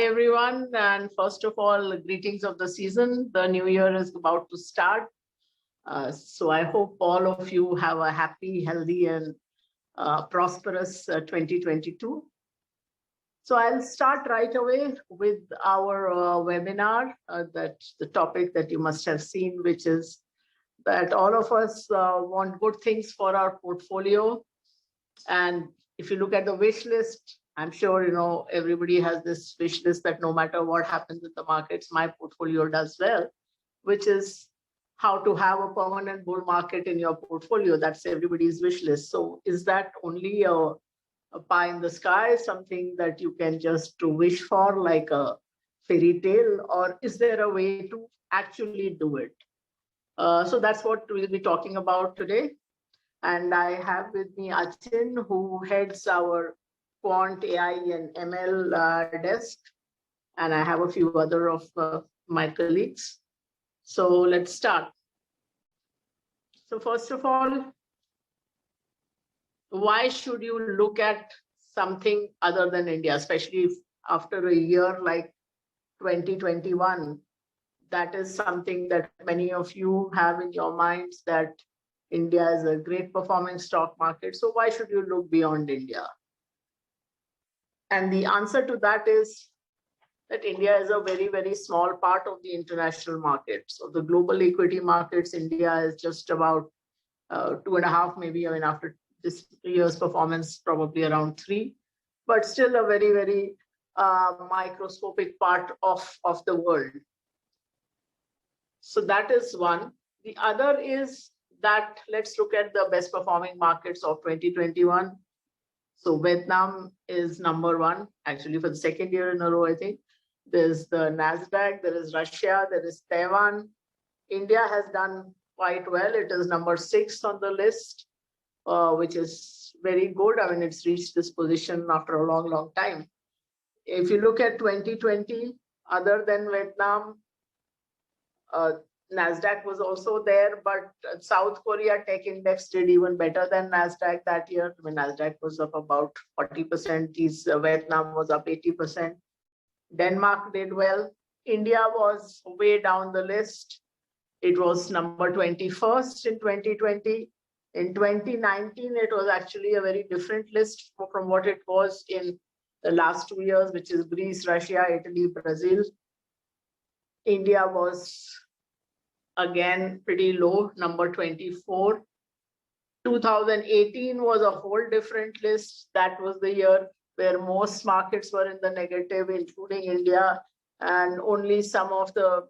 Everyone, and first of all, greetings of the season. The new year is about to start. So I hope all of you have a happy, healthy, and prosperous 2022. So I'll start right away with our webinar, that's the topic that you must have seen, which is that all of us want good things for our portfolio. And if you look at the wish list, I'm sure everybody has this wish list that no matter what happens in the markets, my portfolio does well, which is how to have a permanent bull market in your portfolio. That's everybody's wish list. So is that only a pie in the sky, something that you can just wish for like a fairy tale, or is there a way to actually do it? So that's what we'll be talking about today. And I have with me Achin, who heads our Quant AI and ML desk. And I have a few other of my colleagues. So let's start. So first of all, why should you look at something other than India, especially if after a year like 2021? That is something that many of you have in your minds, that India is a great performing stock market. So why should you look beyond India? And the answer to that is that India is a very, very small part of the international markets. So the global equity markets, India is just about 2.5, maybe, after this year's performance, probably around 3, but still a very, very microscopic part of the world. So that is one. The other is that let's look at the best performing markets of 2021. So Vietnam is number one, actually for the second year in a row, I think. There's the NASDAQ, there is Russia, there is Taiwan. India has done quite well. It is number 6 on the list, which is very good. It's reached this position after a long, long time. If you look at 2020, other than Vietnam, NASDAQ was also there, but South Korea Tech Index did even better than NASDAQ that year. NASDAQ was up about 40%. Vietnam was up 80%. Denmark did well. India was way down the list. It was number 21st in 2020. In 2019, it was actually a very different list from what it was in the last 2 years, which is Greece, Russia, Italy, Brazil. India was again pretty low, number 24. 2018 was a whole different list. That was the year where most markets were in the negative, including India, and only some of the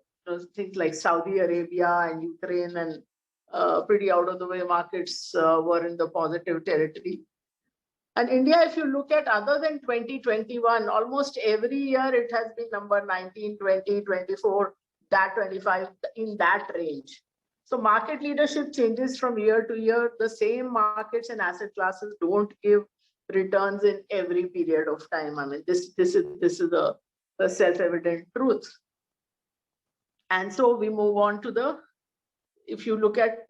things like Saudi Arabia and Ukraine and pretty out of the way markets were in the positive territory. And India, if you look at other than 2021, almost every year it has been number 19, 20, 24, that 25, in that range. So market leadership changes from year to year. The same markets and asset classes don't give returns in every period of time. This is a self-evident truth. And so we move on to the, if you look at,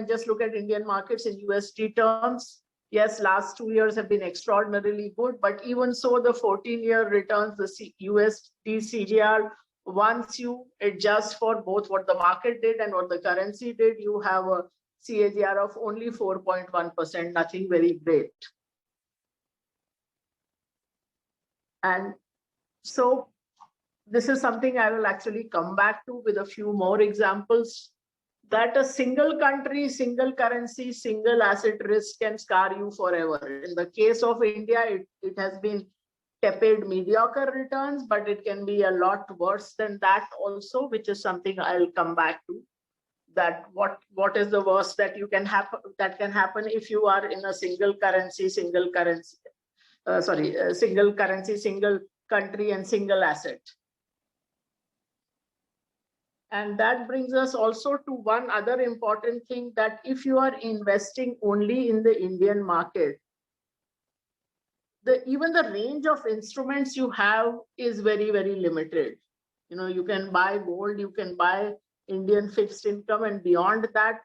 just look at Indian markets in USD terms. Yes, last 2 years have been extraordinarily good, but even so, the 14-year returns, the USD CGR, once you adjust for both what the market did and what the currency did, you have a CAGR of only 4.1%, nothing very great. And so this is something I will actually come back to with a few more examples, that a single country, single currency, single asset risk can scar you forever. In the case of India, it has been tepid, mediocre returns, but it can be a lot worse than that also, which is something I'll come back to. That what is the worst that can happen if you are in a single currency, single country and single asset. And that brings us also to one other important thing, that if you are investing only in the Indian market, even the range of instruments you have is very, very limited. You can buy gold, you can buy Indian fixed income, and beyond that,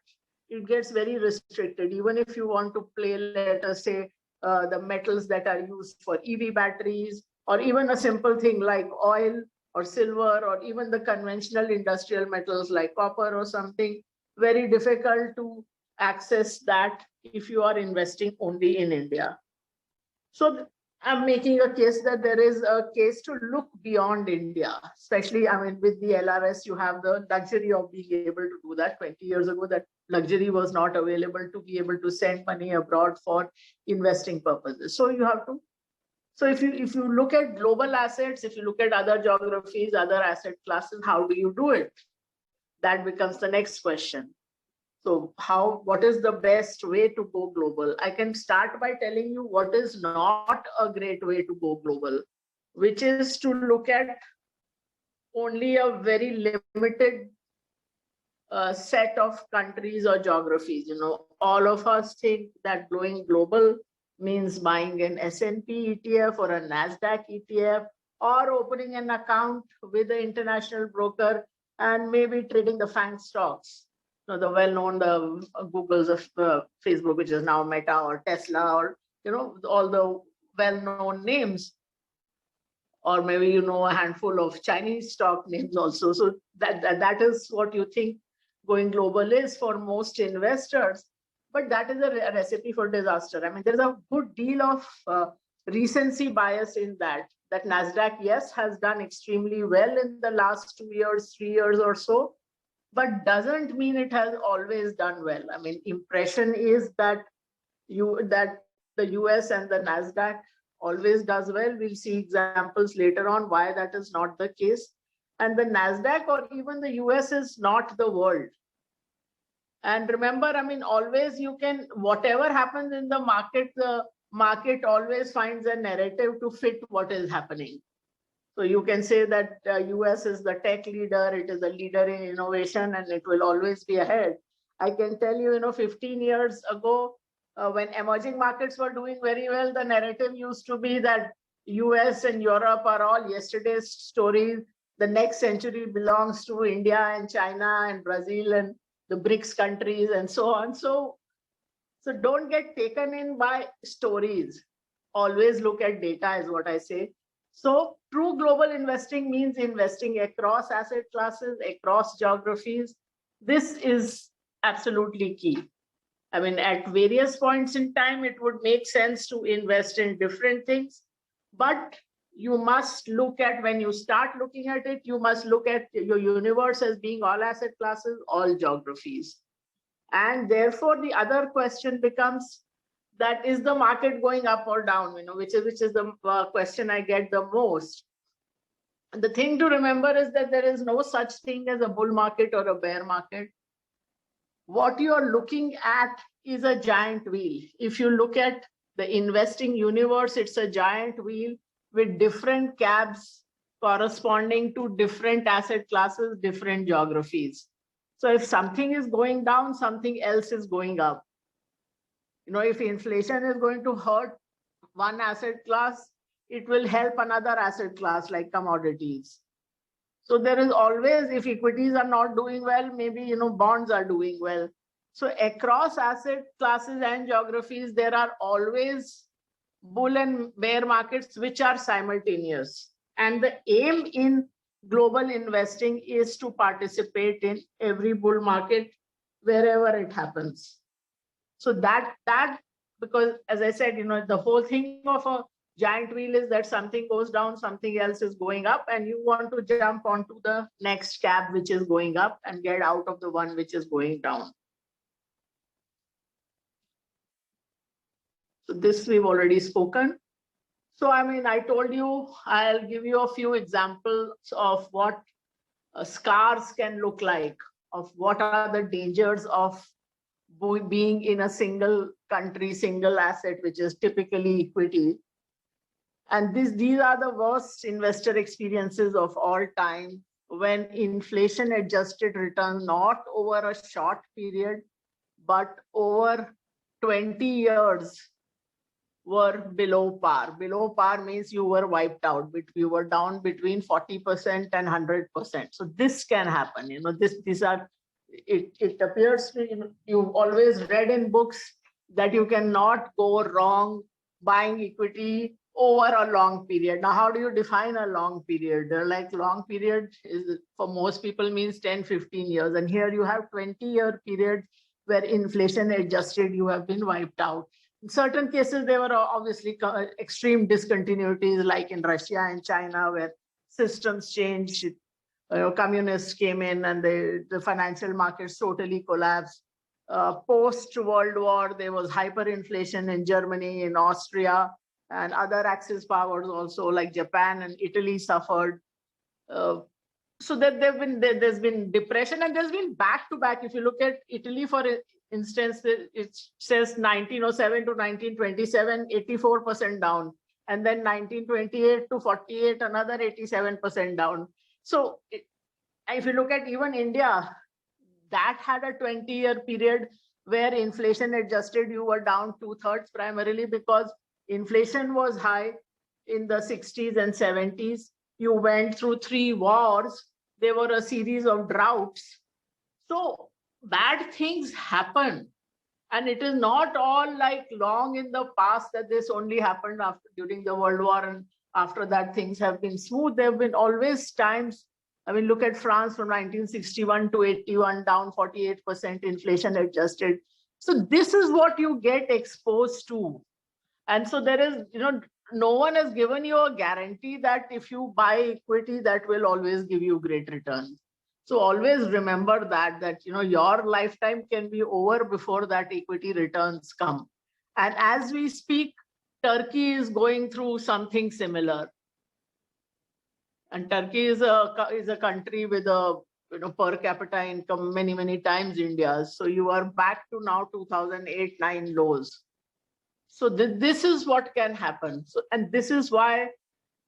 it gets very restricted. Even if you want to play, let us say, the metals that are used for EV batteries, or even a simple thing like oil or silver, or even the conventional industrial metals like copper or something, very difficult to access that if you are investing only in India. So I'm making a case that there is a case to look beyond India, especially, I mean, with the LRS, you have the luxury of being able to do that. 20 years ago, that luxury was not available to be able to send money abroad for investing purposes. So you have to, so if you look at global assets, if you look at other geographies, other asset classes, how do you do it? That becomes the next question. So what is the best way to go global? I can start by telling you what is not a great way to go global, which is to look at only a very limited set of countries or geographies. You know, all of us think that going global means buying an S&P ETF or a NASDAQ ETF, or opening an account with an international broker and maybe trading the FANG stocks. You know, the well-known, the Googles of Facebook, which is now Meta, or Tesla, or, you know, all the well-known names. Or maybe you know a handful of Chinese stock names also. So that is what you think going global is for most investors. But that is a recipe for disaster. I mean, there's a good deal of recency bias in that NASDAQ, yes, has done extremely well in the last 2 years, 3 years or so, but doesn't mean it has always done well. I mean, impression is that the US and the NASDAQ always does well. We'll see examples later on why that is not the case. And the NASDAQ or even the US is not the world. And remember, I mean, always you can, whatever happens in the market always finds a narrative to fit what is happening. So you can say that US is the tech leader, it is a leader in innovation, and it will always be ahead. I can tell you, 15 years ago, when emerging markets were doing very well, the narrative used to be that US and Europe are all yesterday's stories. The next century belongs to India and China and Brazil and the BRICS countries and so on. So don't get taken in by stories. Always look at data is what I say. So true global investing means investing across asset classes, across geographies. This is absolutely key. I mean, at various points in time, it would make sense to invest in different things, but you must look at, when you start looking at it, you must look at your universe as being all asset classes, all geographies. And therefore, the other question becomes, that is the market going up or down, which is the question I get the most. And the thing to remember is that there is no such thing as a bull market or a bear market. What you are looking at is a giant wheel. If you look at the investing universe, it's a giant wheel with different cabs corresponding to different asset classes, different geographies. So if something is going down, something else is going up. If inflation is going to hurt one asset class, it will help another asset class like commodities. So there is always, if equities are not doing well, maybe bonds are doing well. So across asset classes and geographies, there are always bull and bear markets which are simultaneous. And the aim in global investing is to participate in every bull market wherever it happens. So that because as I said, the whole thing of a giant wheel is that something goes down, something else is going up, and you want to jump onto the next cab which is going up and get out of the one which is going down. So this we've already spoken. So I mean, I told you, I'll give you a few examples of what scars can look like, of what are the dangers of being in a single country, single asset, which is typically equity. And these are the worst investor experiences of all time, when inflation adjusted return, not over a short period, but over 20 years, were below par. Below par means you were wiped out, but you were down between 40% and 100%. So this can happen. These are, it appears to me, you've always read in books that you cannot go wrong buying equity over a long period. Now, how do you define a long period? Like long period is for most people means 10, 15 years. And here you have 20-year period where inflation adjusted, you have been wiped out. In certain cases, there were obviously extreme discontinuities like in Russia and China where systems changed. Communists came in and the financial markets totally collapsed. Post-World War, there was hyperinflation in Germany, in Austria, and other Axis powers also like Japan and Italy suffered. So that there's been depression and there's been back to back. If you look at Italy, for instance, it says 1907 to 1927, 84% down. And then 1928 to 48, another 87% down. So if you look at even India, that had a 20-year period where inflation adjusted, you were down 2/3 primarily because inflation was high in the 60s and 70s. You went through 3 wars. There were a series of droughts. So bad things happen. And it is not all like long in the past that this only happened during the World War. And after that, things have been smooth. There have been always times. I mean, look at France from 1961 to 81, down 48%, inflation adjusted. So this is what you get exposed to. And so there is, no one has given you a guarantee that if you buy equity, that will always give you great returns. So always remember that your lifetime can be over before that equity returns come. And as we speak, Turkey is going through something similar. And Turkey is a country with a per capita income many times India's. So you are back to now 2008-9 lows. So this is what can happen. So, and this is why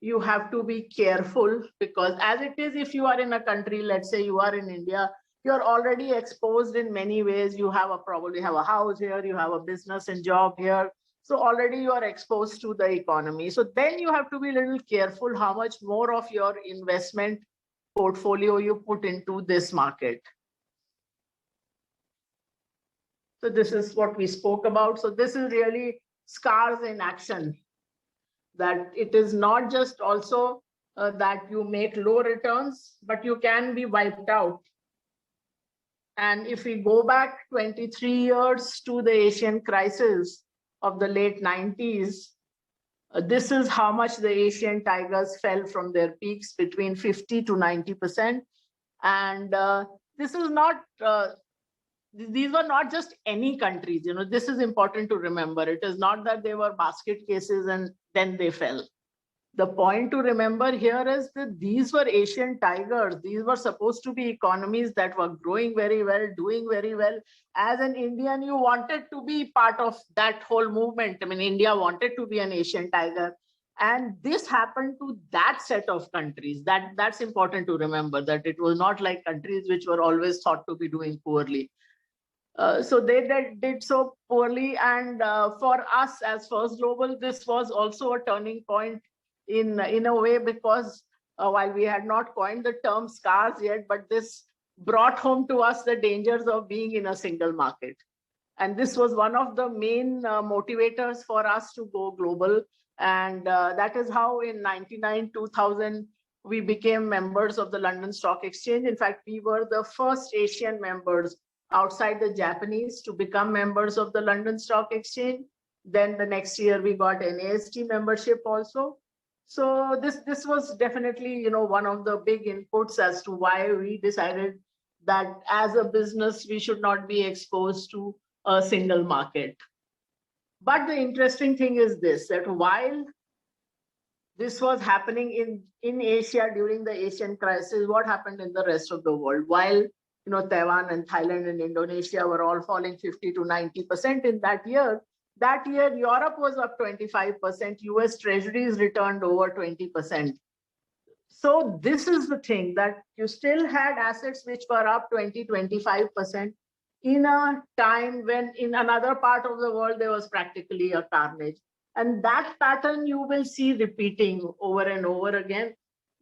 you have to be careful, because as it is, if you are in a country, let's say you are in India, you're already exposed in many ways. You probably have a house here, you have a business and job here. So already you are exposed to the economy. So then you have to be a little careful how much more of your investment portfolio you put into this market. So this is what we spoke about. So this is really scars in action. That it is not just also that you make low returns, but you can be wiped out. And if we go back 23 years to the Asian crisis of the late 90s, this is how much the Asian tigers fell from their peaks, between 50 to 90%. And this is not, these were not just any countries, this is important to remember. It is not that they were basket cases and then they fell. The point to remember here is that these were Asian tigers. These were supposed to be economies that were growing very well, doing very well. As an Indian, you wanted to be part of that whole movement. I mean, India wanted to be an Asian tiger. And this happened to that set of countries. That's important to remember, that it was not like countries which were always thought to be doing poorly. So they did so poorly. And for us as First Global, this was also a turning point in a way, because while we had not coined the term scars yet, but this brought home to us the dangers of being in a single market. And this was one of the main motivators for us to go global. And that is how in 99, 2000, we became members of the London Stock Exchange. In fact, we were the first Asian members outside the Japanese to become members of the London Stock Exchange. Then the next year we got NAST membership also. So this was definitely, one of the big inputs as to why we decided that as a business, we should not be exposed to a single market. But the interesting thing is this, that while this was happening in Asia during the Asian crisis, what happened in the rest of the world? While Taiwan and Thailand and Indonesia were all falling 50 to 90% in that year, Europe was up 25%, US treasuries returned over 20%. So this is the thing, that you still had assets which were up 20, 25% in a time when in another part of the world, there was practically a carnage. And that pattern you will see repeating over and over again,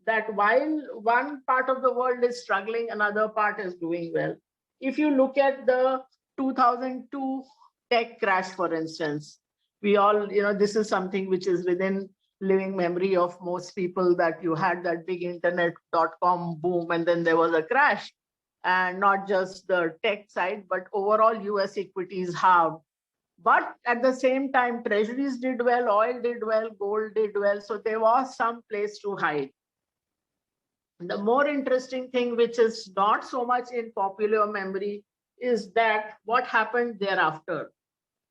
that while one part of the world is struggling, another part is doing well. If you look at the 2002 tech crash, for instance, we all, this is something which is within living memory of most people that you had that big internet.com boom and then there was a crash. And not just the tech side, but overall US equities halved. But at the same time, treasuries did well, oil did well, gold did well. So there was some place to hide. The more interesting thing, which is not so much in popular memory, is that what happened thereafter.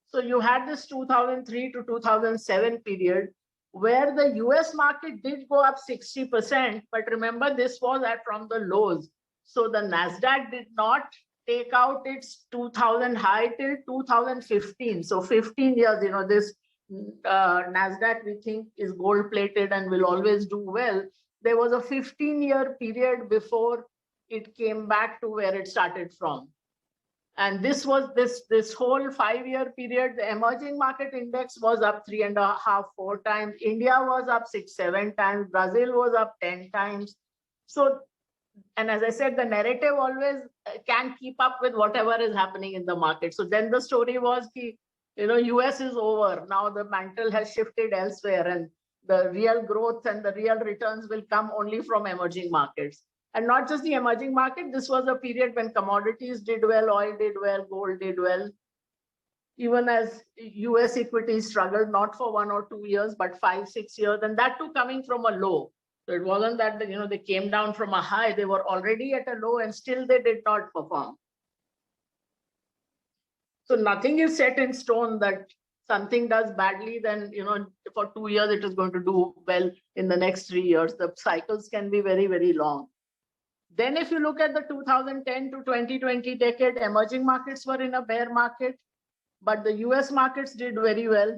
So you had this 2003 to 2007 period where the US market did go up 60%, but remember this was from the lows. So the NASDAQ did not take out its 2000 high till 2015. So 15 years, this NASDAQ we think is gold plated and will always do well. There was a 15-year period before it came back to where it started from. And this was this whole 5-year period, the emerging market index was up 3.5, 4 times. India was up 6, 7 times. Brazil was up 10 times. So, and as I said, the narrative always can keep up with whatever is happening in the market. So then the story was, US is over. Now the mantle has shifted elsewhere and the real growth and the real returns will come only from emerging markets. And not just the emerging market, this was a period when commodities did well, oil did well, gold did well. Even as US equities struggled, not for 1 or 2 years, but 5, 6 years, and that too coming from a low. So it wasn't that they came down from a high, they were already at a low and still they did not perform. So nothing is set in stone that something does badly, then for 2 years it is going to do well in the next 3 years. The cycles can be very, very long. Then if you look at the 2010 to 2020 decade, emerging markets were in a bear market, but the US markets did very well.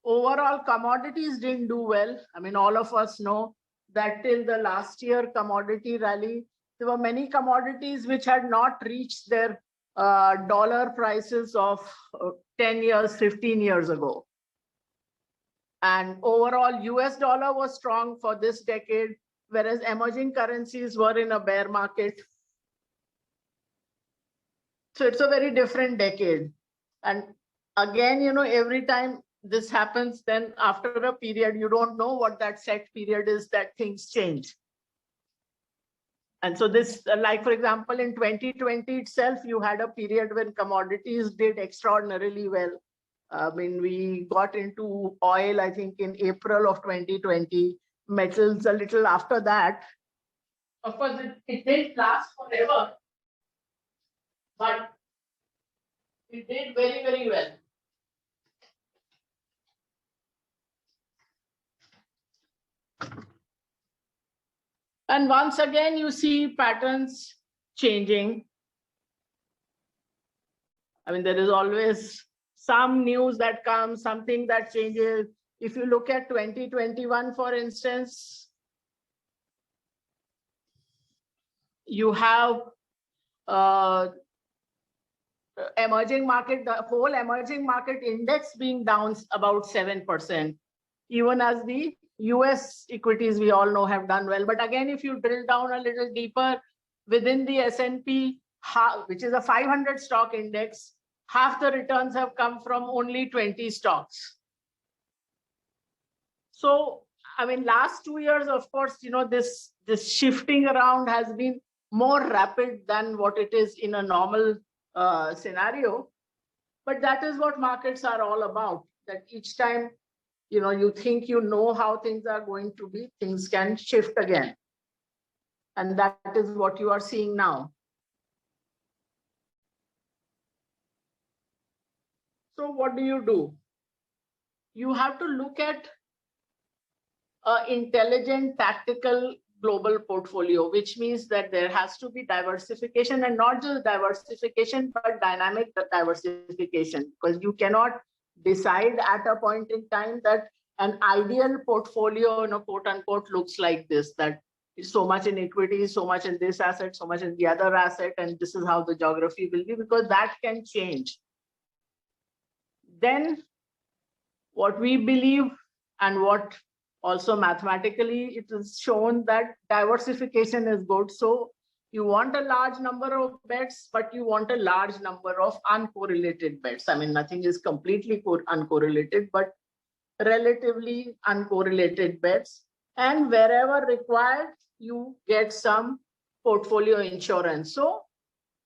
Overall, commodities didn't do well. I mean, all of us know that till the last year commodity rally, there were many commodities which had not reached their dollar prices of 10 years, 15 years ago. And overall, US dollar was strong for this decade, whereas emerging currencies were in a bear market. So it's a very different decade. And again, every time this happens, then after a period, you don't know what that set period is, that things change. And so this, like for example, in 2020 itself, you had a period when commodities did extraordinarily well. I mean, we got into oil, I think, in April of 2020, metals a little after that. Of course, it didn't last forever, but it did very, very well. And once again, you see patterns changing. I mean, there is always some news that comes, something that changes. If you look at 2021, for instance, you have emerging market, the whole emerging market index being down about 7%, even as the US equities we all know have done well. But again, if you drill down a little deeper within the S&P, which is a 500 stock index, half the returns have come from only 20 stocks. So, I mean, last 2 years, of course, this shifting around has been more rapid than what it is in a normal scenario. But that is what markets are all about, that each time you think how things are going to be, things can shift again. And that is what you are seeing now. So what do? You have to look at an intelligent, tactical global portfolio, which means that there has to be diversification, and not just diversification, but dynamic diversification, because you cannot decide at a point in time that an ideal portfolio, quote unquote, looks like this, that is so much in equity, so much in this asset, so much in the other asset, and this is how the geography will be, because that can change. Then what we believe, and what also mathematically it is shown, that diversification is good. So you want a large number of bets, but you want a large number of uncorrelated bets. I mean, nothing is completely uncorrelated, but relatively uncorrelated bets, and wherever required, you get some portfolio insurance. So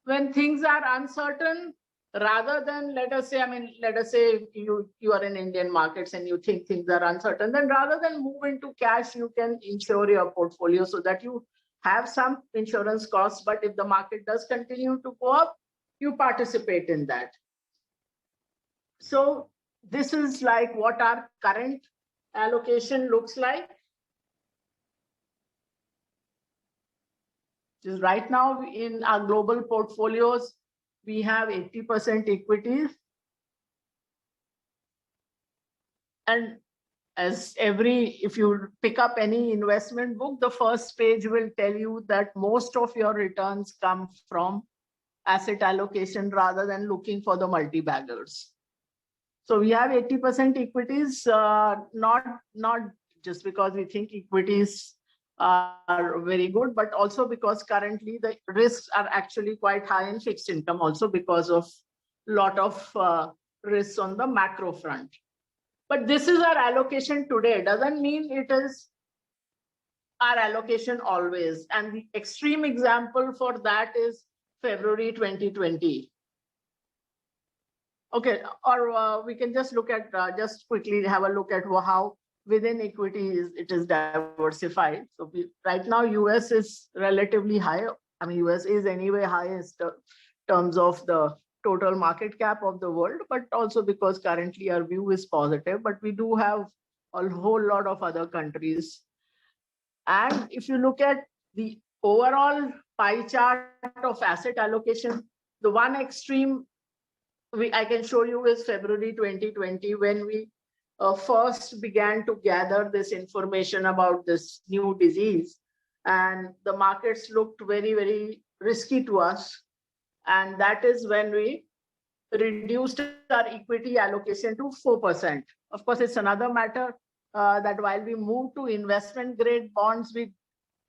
when things are uncertain, rather than, let us say you are in Indian markets and you think things are uncertain, then rather than move into cash, you can insure your portfolio so that you have some insurance costs. But if the market does continue to go up, you participate in that. So this is like what our current allocation looks like. Just right now in our global portfolios, we have 80% equities. And if you pick up any investment book, the first page will tell you that most of your returns come from asset allocation rather than looking for the multi-baggers. So we have 80% equities, not just because we think equities are very good, but also because currently the risks are actually quite high in fixed income, also because of a lot of risks on the macro front. But this is our allocation today. Doesn't mean it is our allocation always. And the extreme example for that is February 2020. Okay, or we can just look at, just quickly have a look at how within equities it is diversified. So right now, US is relatively high. I mean, US is anyway highest terms of the total market cap of the world, but also because currently our view is positive, but we do have a whole lot of other countries. And if you look at the overall pie chart of asset allocation, the one extreme I can show you is February 2020, when we first began to gather this information about this new disease, and the markets looked very, very risky to us. And that is when we reduced our equity allocation to 4%. Of course, it's another matter that while we moved to investment grade bonds,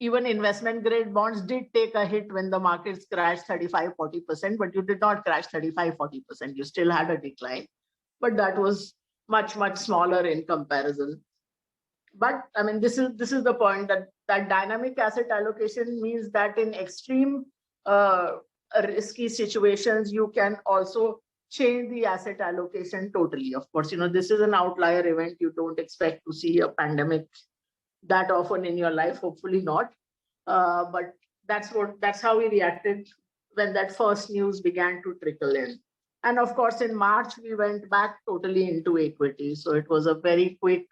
even investment grade bonds did take a hit when the markets crashed 35-40%, but you did not crash 35-40%. You still had a decline, but that was much, much smaller in comparison. But I mean, this is the point, that dynamic asset allocation means that in extreme risky situations, you can also change the asset allocation totally. Of course, this is an outlier event. You don't expect to see a pandemic that often in your life, hopefully not. But that's how we reacted when that first news began to trickle in. And of course, in March, we went back totally into equity. So it was a very quick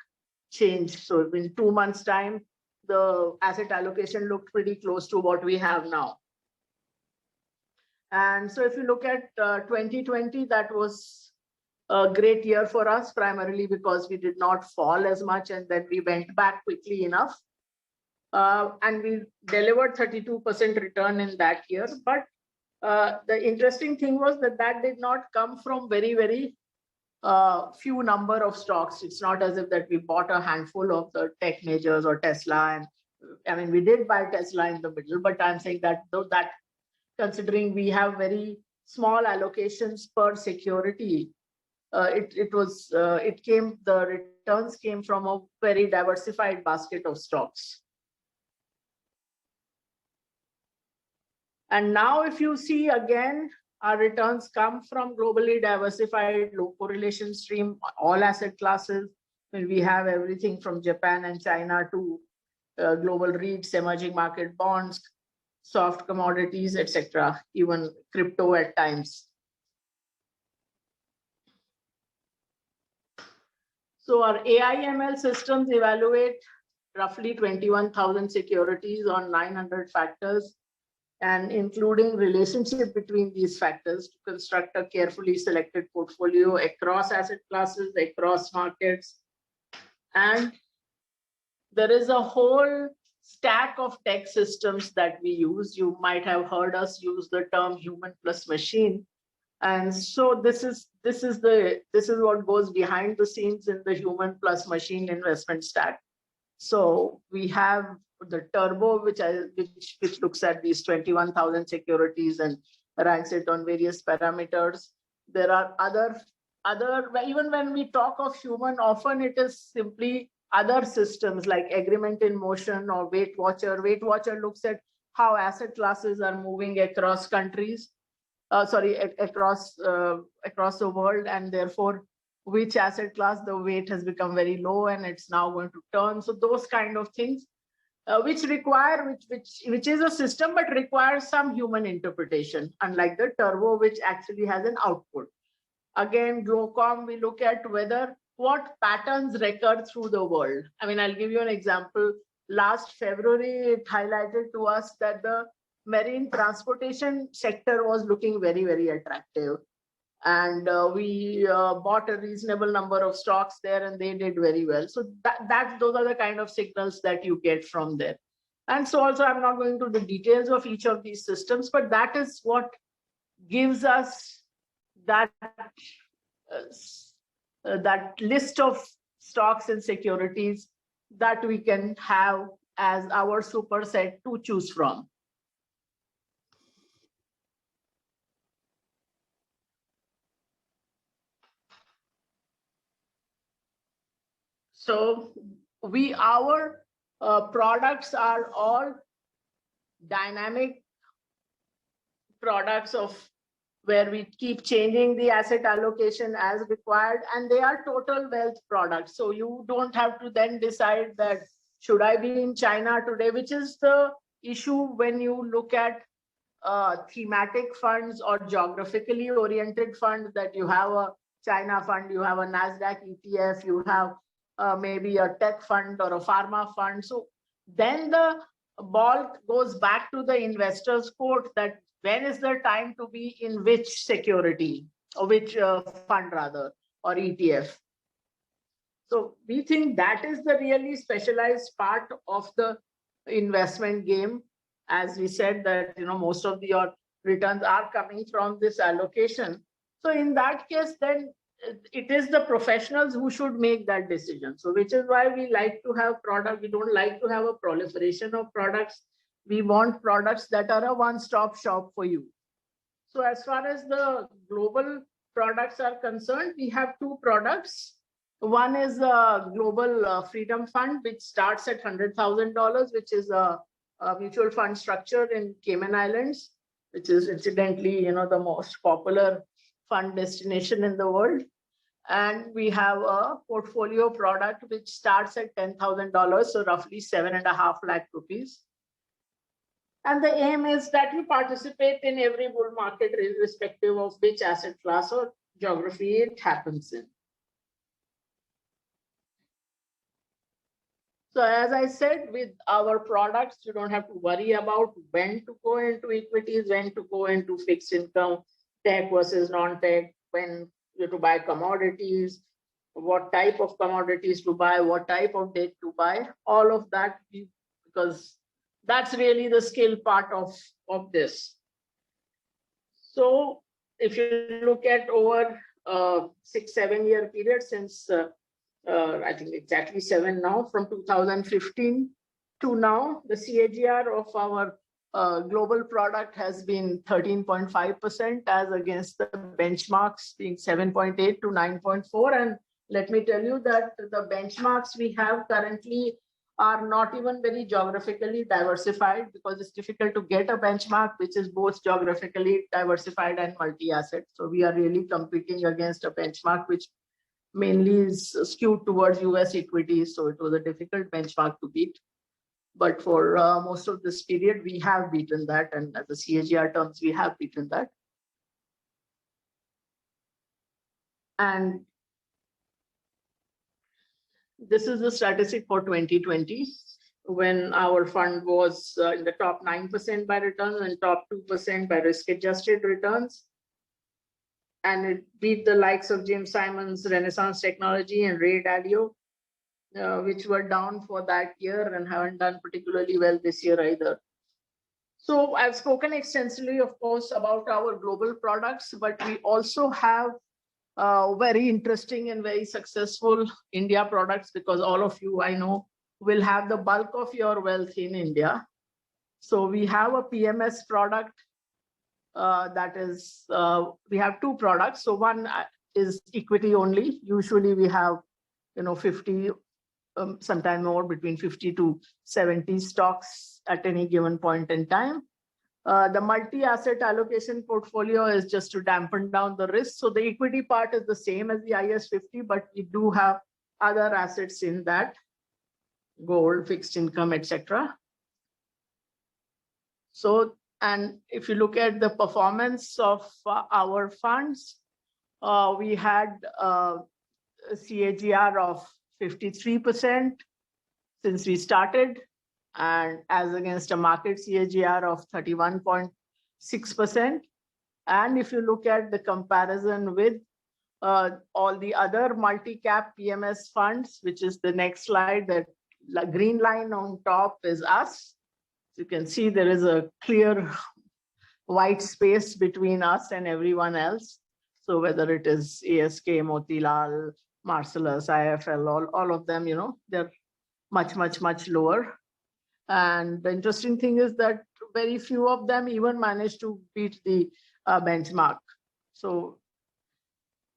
change. So in 2 months' time, the asset allocation looked pretty close to what we have now. And so if you look at 2020, that was a great year for us, primarily because we did not fall as much, and then we went back quickly enough. And we delivered 32% return in that year. But the interesting thing was that did not come from very, very few number of stocks. It's not as if that we bought a handful of the tech majors or Tesla. And I mean, we did buy Tesla in the middle, but I'm saying that considering we have very small allocations per security, the returns came from a very diversified basket of stocks. And now if you see again, our returns come from globally diversified, low correlation stream, all asset classes. And we have everything from Japan and China to global REITs, emerging market bonds, soft commodities, etc., even crypto at times. So our AI/ML systems evaluate roughly 21,000 securities on 900 factors, and including relationship between these factors to construct a carefully selected portfolio across asset classes, across markets. And there is a whole stack of tech systems that we use. You might have heard us use the term human plus machine. And so this is what goes behind the scenes in the human plus machine investment stack. So we have the Turbo, which looks at these 21,000 securities and ranks it on various parameters. There are other even when we talk of human, often it is simply other systems like agreement in motion or Weight Watcher. Weight Watcher looks at how asset classes are moving across countries, across the world, and therefore which asset class the weight has become very low and it's now going to turn. So those kind of things, which is a system but requires some human interpretation, unlike the turbo, which actually has an output. Again, GLOCOM, we look at what patterns recur through the world. I mean, I'll give you an example. Last February, it highlighted to us that the marine transportation sector was looking very, very attractive. And we bought a reasonable number of stocks there and they did very well. So those are the kind of signals that you get from there. And so also, I'm not going into the details of each of these systems, but that is what gives us that list of stocks and securities that we can have as our superset to choose from. So our products are all dynamic products of where we keep changing the asset allocation as required, and they are total wealth products. So you don't have to then decide that should I be in China today, which is the issue when you look at thematic funds or geographically oriented funds, that you have a China fund, you have a NASDAQ ETF, you have maybe a tech fund or a pharma fund. So then the ball goes back to the investor's court that when is the time to be in which security or which fund rather, or ETF. So we think that is the really specialized part of the investment game. As we said that, most of your returns are coming from this allocation. So in that case, then it is the professionals who should make that decision. So which is why we like to have product. We don't like to have a proliferation of products. We want products that are a one-stop shop for you. So as far as the global products are concerned, we have two products. One is a Global Freedom Fund, which starts at $100,000, which is a mutual fund structure in Cayman Islands, which is incidentally, the most popular fund destination in the world. And we have a portfolio product which starts at $10,000, so roughly 7.5 lakh rupees. And the aim is that you participate in every bull market, irrespective of which asset class or geography it happens in. So as I said, with our products, you don't have to worry about when to go into equities, when to go into fixed income, tech versus non-tech, when you have to buy commodities, what type of commodities to buy, what type of debt to buy, all of that, because that's really the skill part of this. So if you look at over 6-7 year period since I think exactly 7 now, from 2015 to now, the CAGR of our global product has been 13.5% as against the benchmarks being 7.8 to 9.4. And let me tell you that the benchmarks we have currently are not even very geographically diversified, because it's difficult to get a benchmark which is both geographically diversified and multi-asset. So we are really competing against a benchmark which mainly is skewed towards US equities. So it was a difficult benchmark to beat. But for most of this period, we have beaten that. And at the CAGR terms, we have beaten that. And this is the statistic for 2020, when our fund was in the top 9% by returns and top 2% by risk-adjusted returns. And it beat the likes of Jim Simons, Renaissance Technology, and Ray Dalio, which were down for that year and haven't done particularly well this year either. So I've spoken extensively, of course, about our global products, but we also have very interesting and very successful India products, because all of you, I know, will have the bulk of your wealth in India. So we have a PMS product that is, we have two products. So one, is equity only. Usually we have, 50, sometime more, between 50 to 70 stocks at any given point in time. The multi-asset allocation portfolio is just to dampen down the risk. So the equity part is the same as the IS 50, but we do have other assets in that, gold, fixed income, etc. So, and if you look at the performance of our funds, we had a CAGR of 53% since we started, and as against a market CAGR of 31.6%. And if you look at the comparison with all the other multi-cap PMS funds, which is the next slide, that green line on top is us. You can see there is a clear white space between us and everyone else. So whether it is ASK, Motilal, Marcellus, IIFL, all of them, they're much, much, much lower. And the interesting thing is that very few of them even managed to beat the benchmark. So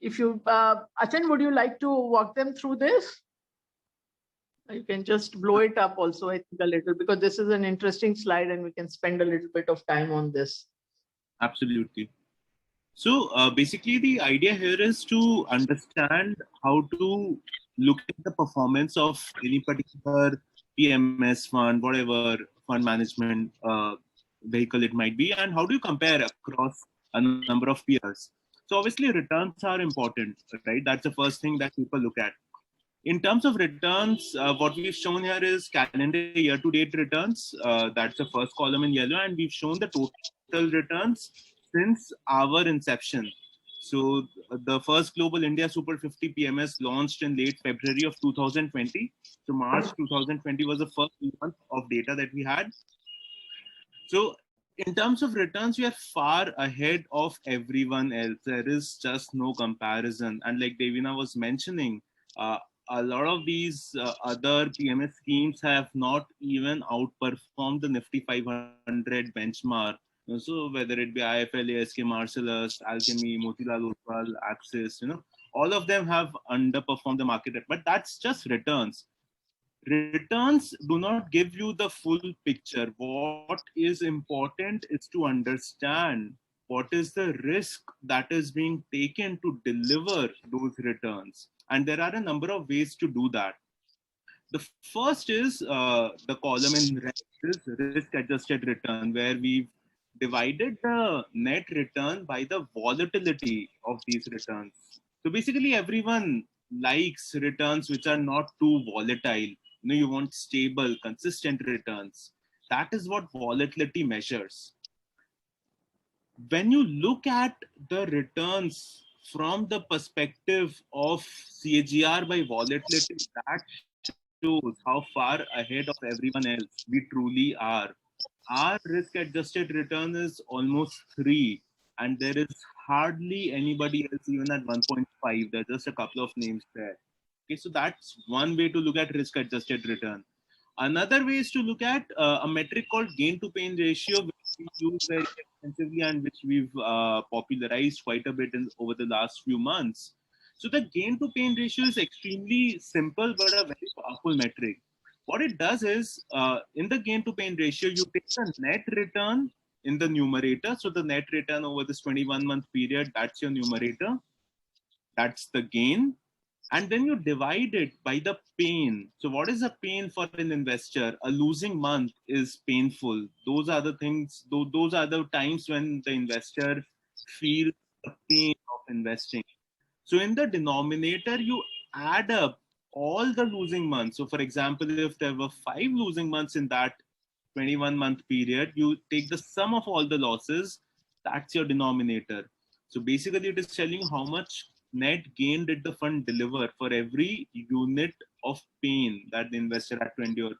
if you, Achin, would you like to walk them through this? You can just blow it up also, I think, a little, because this is an interesting slide and we can spend a little bit of time on this. Absolutely. So basically the idea here is to understand how to look at the performance of any particular PMS fund, whatever fund management vehicle it might be, and how do you compare across a number of peers. So obviously returns are important, right? That's the first thing that people look at. In terms of returns, what we've shown here is calendar year-to-date returns. That's the first column in yellow, and we've shown the total returns since our inception. So the first Global India Super 50 PMS launched in late February of 2020. So March 2020 was the first month of data that we had. So in terms of returns, we are far ahead of everyone else. There is just no comparison. And like Devina was mentioning, a lot of these other PMS schemes have not even outperformed the Nifty 500 benchmark. So whether it be IIFL, ASK, Marcellus, Alchemy, Motilal Oswal, Axis, all of them have underperformed the market. But that's just returns. Returns do not give you the full picture. What is important is to understand what is the risk that is being taken to deliver those returns. And there are a number of ways to do that. The first is the column in red is risk-adjusted return, where we've divided the net return by the volatility of these returns. So basically everyone likes returns which are not too volatile. You want stable, consistent returns. That is what volatility measures. When you look at the returns from the perspective of CAGR by volatility, that shows how far ahead of everyone else we truly are. Our risk-adjusted return is almost 3, and there is hardly anybody else even at 1.5. There are just a couple of names there. Okay, so that's one way to look at risk-adjusted return. Another way is to look at a metric called gain-to-pain ratio, which we use very extensively and which we've popularized quite a bit over the last few months. So the gain-to-pain ratio is extremely simple, but a very powerful metric. What it does is, in the gain-to-pain ratio, you take the net return in the numerator. So the net return over this 21-month period, that's your numerator. That's the gain. And then you divide it by the pain. So what is a pain for an investor? A losing month is painful. Those are the things, those are the times when the investor feels the pain of investing. So in the denominator, you add up all the losing months. So for example, if there were 5 losing months in that 21-month period, you take the sum of all the losses, that's your denominator. So basically it is telling you how much net gain did the fund deliver for every unit of pain that the investor had to endure.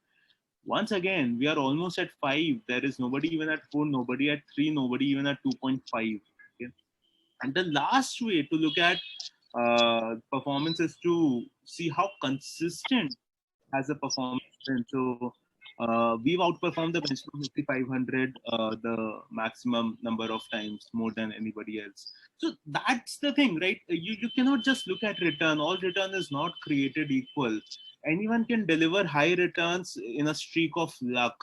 Once again, we are almost at 5. There is nobody even at 4, nobody at 3, nobody even at 2.5. Okay? And the last way to look at performance is to see how consistent has the performance been. So we've outperformed the benchmark Nifty 500 the maximum number of times more than anybody else. So that's the thing, right? You cannot just look at return. All return is not created equal. Anyone can deliver high returns in a streak of luck,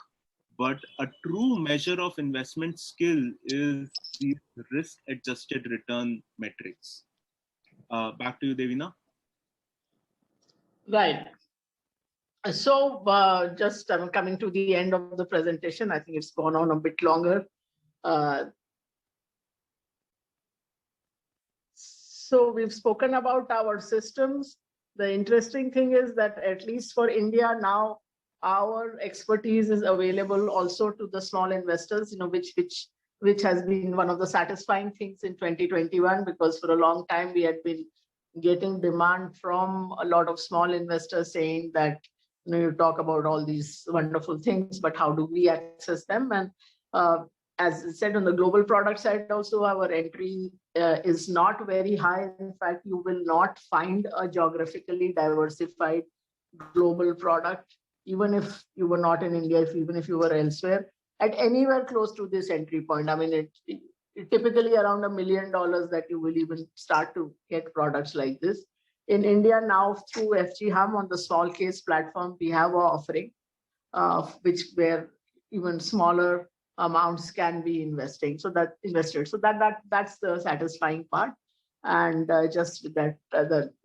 but a true measure of investment skill is the risk-adjusted return metrics. Back to you, Devina. Right. So just coming to the end of the presentation, I think it's gone on a bit longer. So we've spoken about our systems. The interesting thing is that at least for India now, our expertise is available also to the small investors, which has been one of the satisfying things in 2021, because for a long time we had been getting demand from a lot of small investors saying that, you talk about all these wonderful things, but how do we access them? And as I said, on the global product side also, our entry is not very high. In fact, you will not find a geographically diversified global product, even if you were not in India, even if you were elsewhere, at anywhere close to this entry point. I mean, it typically around $1 million that you will even start to get products like this. In India now, through FG Hum on the small case platform, we have an offering where even smaller amounts can be invested. So that's the satisfying part. And just that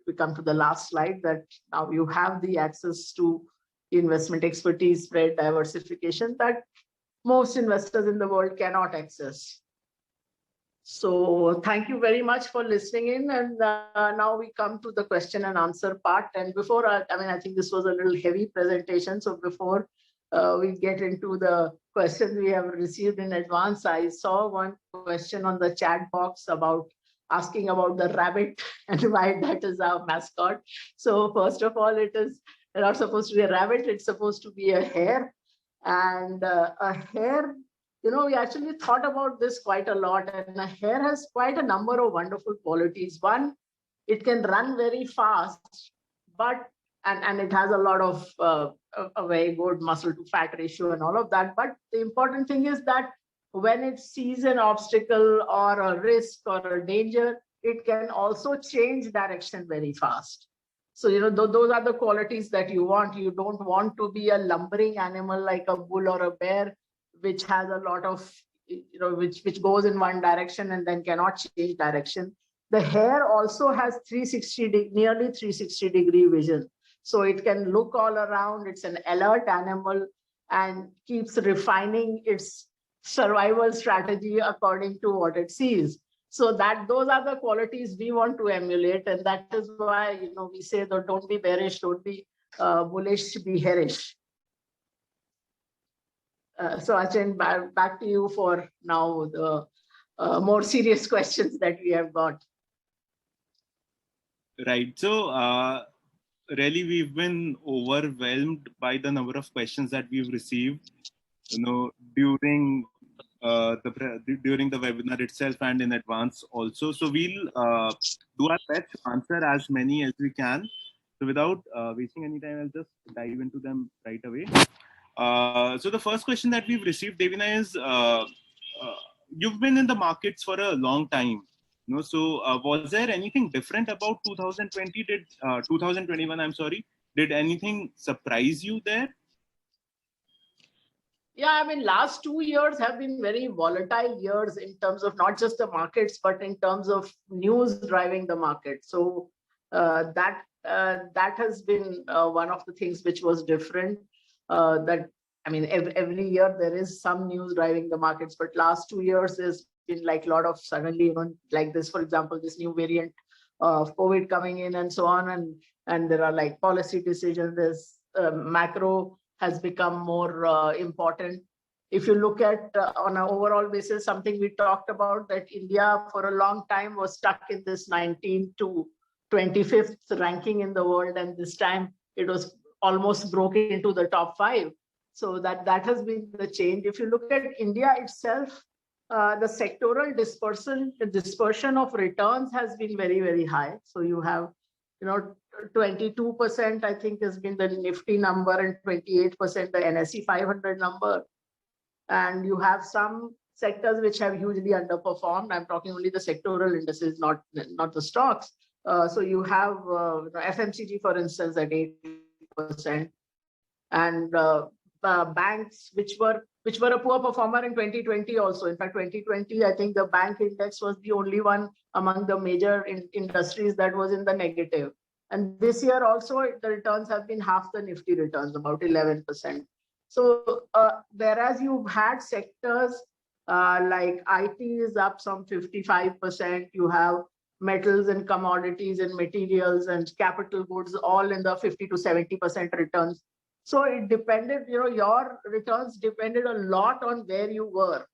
we come to the last slide, that now you have the access to investment expertise, spread diversification that most investors in the world cannot access. So thank you very much for listening in. And now we come to the question and answer part. And before, I think this was a little heavy presentation. So before we get into the questions we have received in advance, I saw one question on the chat box asking about the rabbit and why that is our mascot. So first of all, it is not supposed to be a rabbit, it's supposed to be a hare. And a hare, we actually thought about this quite a lot, and a hare has quite a number of wonderful qualities. One, it can run very fast, and it has a lot of a very good muscle to fat ratio and all of that. But the important thing is that when it sees an obstacle or a risk or a danger, it can also change direction very fast. So, those are the qualities that you want. You don't want to be a lumbering animal like a bull or a bear, which has a lot of, which goes in one direction and then cannot change direction. The hare also has nearly 360-degree vision. So it can look all around. It's an alert animal and keeps refining its survival strategy according to what it sees. So those are the qualities we want to emulate. And that is why, we say that don't be bearish, don't be bullish, be harish. So Achin, back to you for now the more serious questions that we have got. Right. So really, we've been overwhelmed by the number of questions that we've received, during the webinar itself and in advance also. So we'll do our best to answer as many as we can. So without wasting any time, I'll just dive into them right away. So the first question that we've received, Devina, is you've been in the markets for a long time. So was there anything different about 2021? I'm sorry. Did anything surprise you there? Yeah, last 2 years have been very volatile years in terms of not just the markets, but in terms of news driving the market. So that has been one of the things which was different. Every year there is some news driving the markets, but last 2 years there's been like a lot of suddenly, like this, for example, this new variant of COVID coming in and so on, and there are like policy decisions. There's macro has become more important. If you look at on an overall basis, something we talked about, that India for a long time was stuck in this 19th to 25th ranking in the world, and this time it was almost broken into the top 5. So that has been the change. If you look at India itself, the sectoral dispersion of returns has been very, very high. So you have 22% I think has been the Nifty number and 28% the NSE 500 number. And you have some sectors which have hugely underperformed. I'm talking only the sectoral indices, not the stocks. So you have FMCG, for instance, at 8%, and banks which were a poor performer in 2020 also. In fact, 2020, I think the bank index was the only one among the major industries that was in the negative. And this year also, the returns have been half the Nifty returns, about 11%. So whereas you've had sectors like IT is up some 55%, you have metals and commodities and materials and capital goods all in the 50 to 70% returns. So it depended, your returns depended a lot on where you were.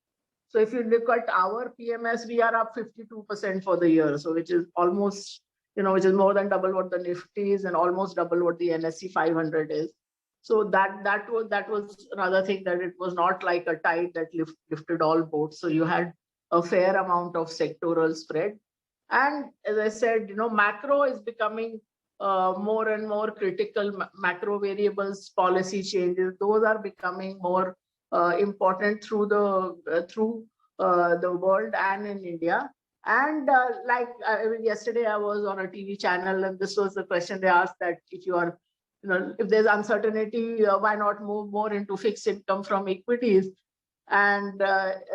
So if you look at our PMS, we are up 52% for the year. So which is almost, which is more than double what the Nifty is and almost double what the NSE 500 is. So that was another thing, that it was not like a tide that lifted all boats. So you had a fair amount of sectoral spread. And as I said, macro is becoming more and more critical. Macro variables, policy changes, those are becoming more important through the world and in India. And yesterday I was on a TV channel, and this was the question they asked, that if you are, if there's uncertainty, why not move more into fixed income from equities? And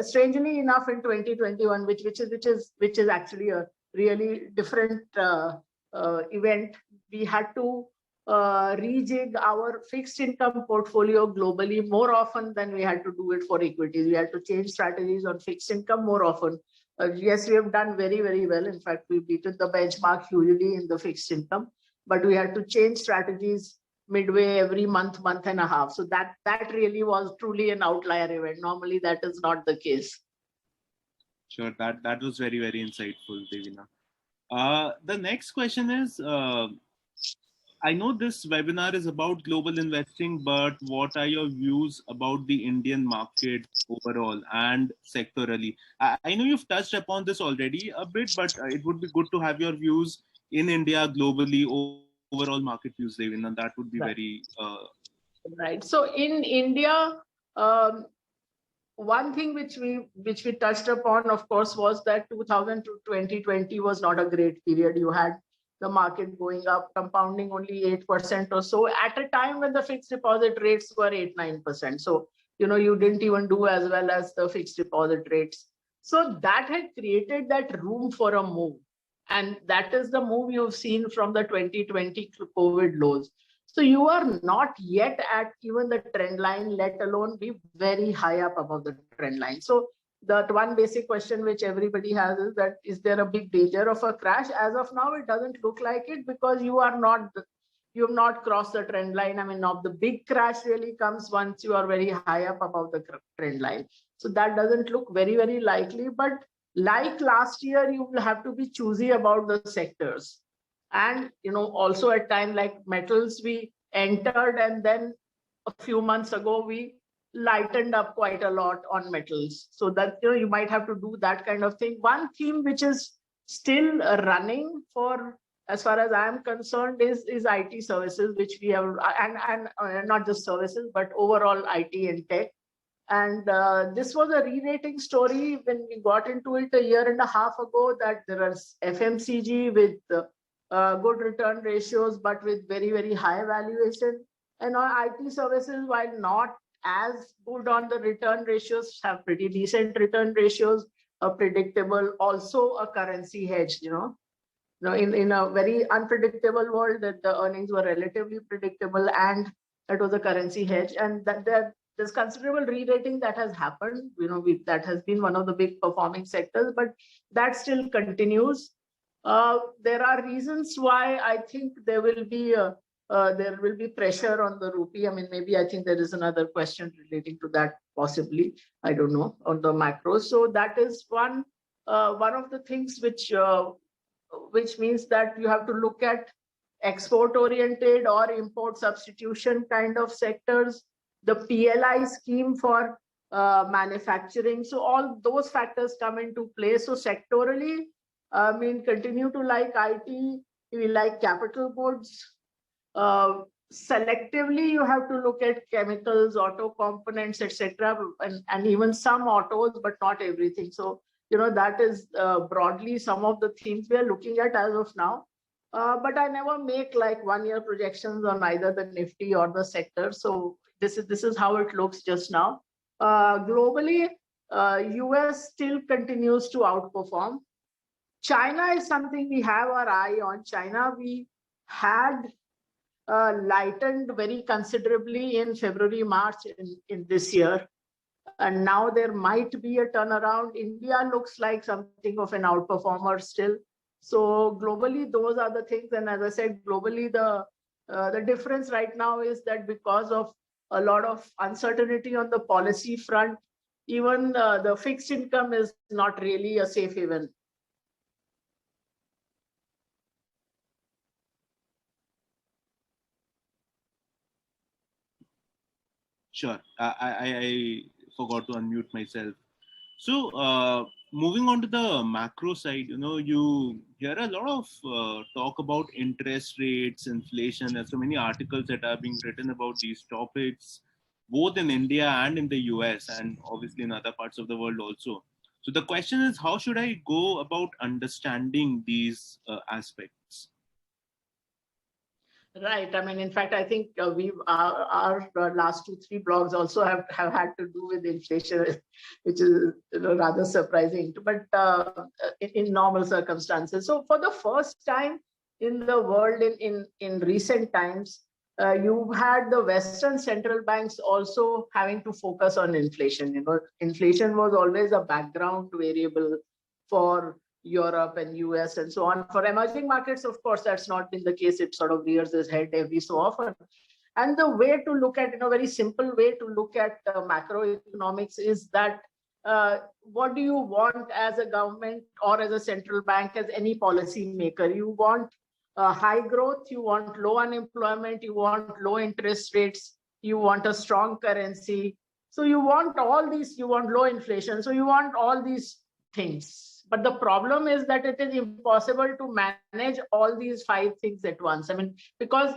strangely enough, in 2021, which is actually a really different event, we had to rejig our fixed income portfolio globally more often than we had to do it for equities. We had to change strategies on fixed income more often. Yes, we have done very, very well. In fact, we beaten the benchmark hugely in the fixed income, but we had to change strategies midway every month and a half. So that really was truly an outlier event. Normally, that is not the case. Sure, that was very, very insightful, Devina. The next question is, I know this webinar is about global investing, but what are your views about the Indian market overall and sectorally? I know you've touched upon this already a bit, but it would be good to have your views in India, globally, overall market views, Devina. That would be very... Right. So in India, one thing which we touched upon, of course, was that 2000 to 2020 was not a great period. You had the market going up, compounding only 8% or so at a time when the fixed deposit rates were 8-9%. So, you didn't even do as well as the fixed deposit rates. So that had created that room for a move. And that is the move you've seen from the 2020 COVID lows. So you are not yet at even the trend line, let alone be very high up above the trend line. So that one basic question which everybody has is that, is there a big danger of a crash? As of now, it doesn't look like it, because you have not crossed the trend line. I mean, now the big crash really comes once you are very high up above the trend line. So that doesn't look very, very likely. But like last year, you will have to be choosy about the sectors. And, also at time like metals, we entered, and then a few months ago, we lightened up quite a lot on metals. So that, you might have to do that kind of thing. One theme which is still running for, as far as I'm concerned, is IT services, which we have, and not just services, but overall IT and tech. And this was a re-rating story when we got into it a year and a half ago, that there is FMCG with good return ratios, but with very, very high valuation. And our IT services, while not as good on the return ratios, have pretty decent return ratios, predictable, also a currency hedge, in a very unpredictable world, that the earnings were relatively predictable, and that was a currency hedge. And that there's considerable re-rating that has happened. That has been one of the big performing sectors, but that still continues. There are reasons why I think there will be pressure on the rupee. I mean, maybe I think there is another question relating to that, possibly. I don't know, on the macro. So that is one of the things which means that you have to look at export-oriented or import substitution kind of sectors, the PLI scheme for manufacturing. So all those factors come into play. So sectorally, continue to like IT, we like capital goods. Selectively, you have to look at chemicals, auto components, etc., and even some autos, but not everything. So, that is broadly some of the themes we are looking at as of now. But I never make like 1 year projections on either the Nifty or the sector. So this is how it looks just now. Globally, US still continues to outperform. China is something we have our eye on. China, we had lightened very considerably in February, March in this year. And now there might be a turnaround. India looks like something of an outperformer still. So globally, those are the things. And as I said, globally, the difference right now is that because of a lot of uncertainty on the policy front, even the fixed income is not really a safe haven. Sure. I forgot to unmute myself. So, moving on to the macro side, you hear a lot of talk about interest rates, inflation. There's so many articles that are being written about these topics, both in India and in the US, and obviously in other parts of the world also. So the question is, how should I go about understanding these aspects? Right. I mean, in fact, I think our last 2-3 blogs also have had to do with inflation, which is rather surprising, but in normal circumstances. So for the first time in the world in recent times, you had the Western central banks also having to focus on inflation. Inflation was always a background variable for Europe and US and so on. For emerging markets, of course, that's not been the case. It sort of rears its head every so often. And the way to look at, very simple way to look at macroeconomics is that what do you want as a government or as a central bank, as any policy maker? You want high growth, you want low unemployment, you want low interest rates, you want a strong currency. So you want all these, you want low inflation. So you want all these things. But the problem is that it is impossible to manage all these 5 things at once. I mean, because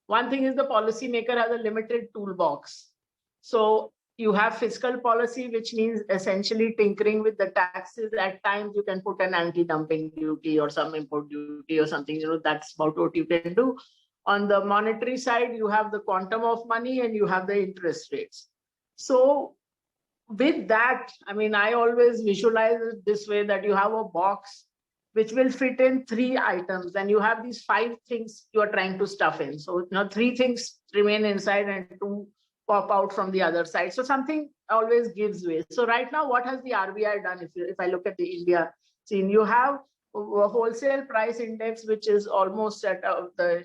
one thing is the policymaker has a limited toolbox. So you have fiscal policy, which means essentially tinkering with the taxes. At times you can put an anti-dumping duty or some import duty or something, that's about what you can do. On the monetary side, you have the quantum of money and you have the interest rates. So with that, I mean, I always visualize it this way, that you have a box which will fit in 3 items, and you have these 5 things you are trying to stuff in. So 3 things remain inside and 2 pop out from the other side. So something always gives way. So right now, what has the RBI done? If I look at the India scene, you have a wholesale price index, which is almost at the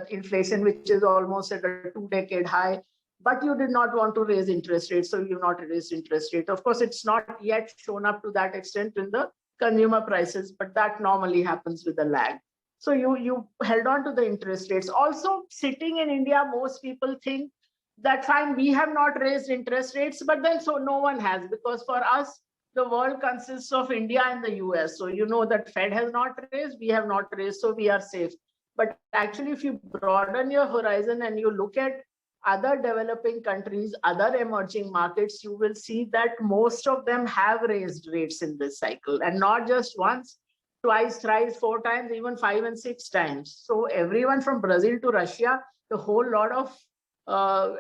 inflation, which is almost at a 2-decade high. But you did not want to raise interest rates, so you've not raised interest rate. Of course, it's not yet shown up to that extent in the consumer prices, but that normally happens with a lag. So you held on to the interest rates. Also, sitting in India, most people think that fine, we have not raised interest rates, but then so no one has, because for us, the world consists of India and the US. So that Fed has not raised, we have not raised, so we are safe. But actually, if you broaden your horizon and you look at other developing countries, other emerging markets, you will see that most of them have raised rates in this cycle, and not just once, twice, thrice, 4 times, even 5 and 6 times. So everyone from Brazil to Russia, the whole lot of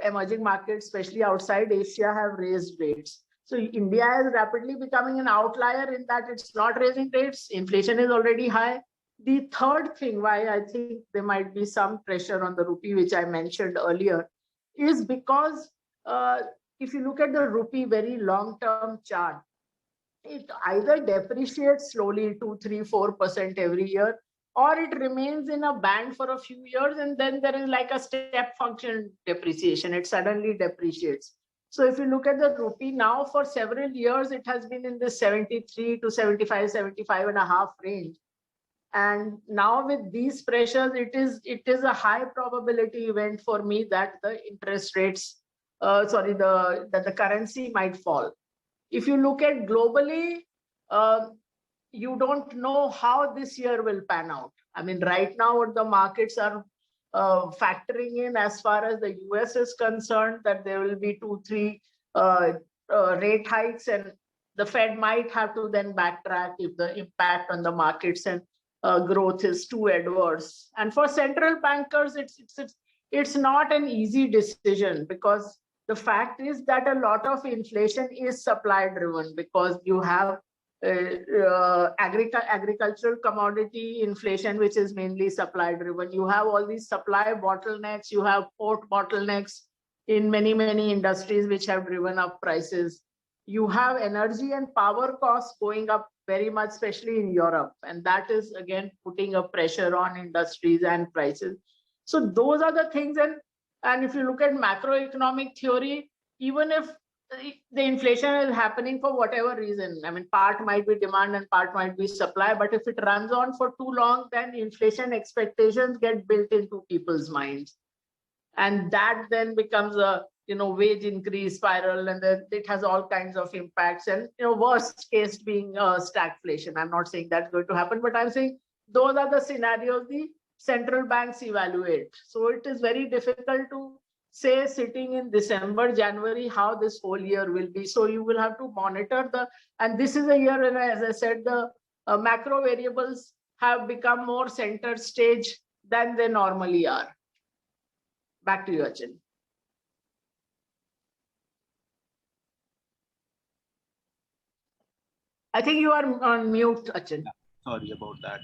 emerging markets, especially outside Asia, have raised rates. So India is rapidly becoming an outlier in that it's not raising rates. Inflation is already high. The third thing why I think there might be some pressure on the rupee, which I mentioned earlier, is because if you look at the rupee very long-term chart, it either depreciates slowly 2, 3, 4% every year, or it remains in a band for a few years, and then there is like a step function depreciation. It suddenly depreciates. So if you look at the rupee now, for several years, it has been in the 73 to 75, 75 and a half range. And now with these pressures, it is a high probability event for me that the interest rates, that the currency might fall. If you look at globally, you don't know how this year will pan out. I mean, right now, what the markets are factoring in as far as the US is concerned, that there will be 2, 3 rate hikes, and the Fed might have to then backtrack if the impact on the markets and growth is too adverse. And for central bankers, it's not an easy decision, because the fact is that a lot of inflation is supply driven, because you have agricultural commodity inflation, which is mainly supply driven. You have all these supply bottlenecks, you have port bottlenecks in many, many industries which have driven up prices. You have energy and power costs going up very much, especially in Europe. And that is again putting a pressure on industries and prices. So those are the things. And if you look at macroeconomic theory, even if the inflation is happening for whatever reason, I mean, part might be demand and part might be supply, but if it runs on for too long, then inflation expectations get built into people's minds. And that then becomes a wage increase spiral, and then it has all kinds of impacts. And worst case being stagflation. I'm not saying that's going to happen, but I'm saying those are the scenarios the central banks evaluate. So it is very difficult to say sitting in December, January, how this whole year will be. So you will have to monitor and this is a year when, as I said, the macro variables have become more center stage than they normally are. Back to you, Achin. I think you are on mute, Achin. Sorry about that.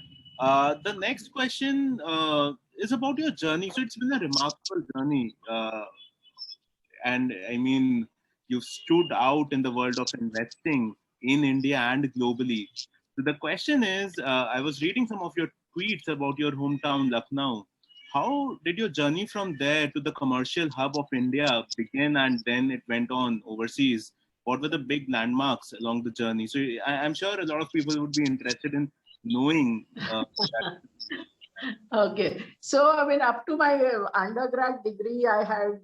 The next question is about your journey. So it's been a remarkable journey. And I mean, you've stood out in the world of investing in India and globally. So the question is, I was reading some of your tweets about your hometown, Lucknow. How did your journey from there to the commercial hub of India begin, and then it went on overseas? What were the big landmarks along the journey? So I'm sure a lot of people would be interested in knowing that. Okay. So, I mean, up to my undergrad degree, I had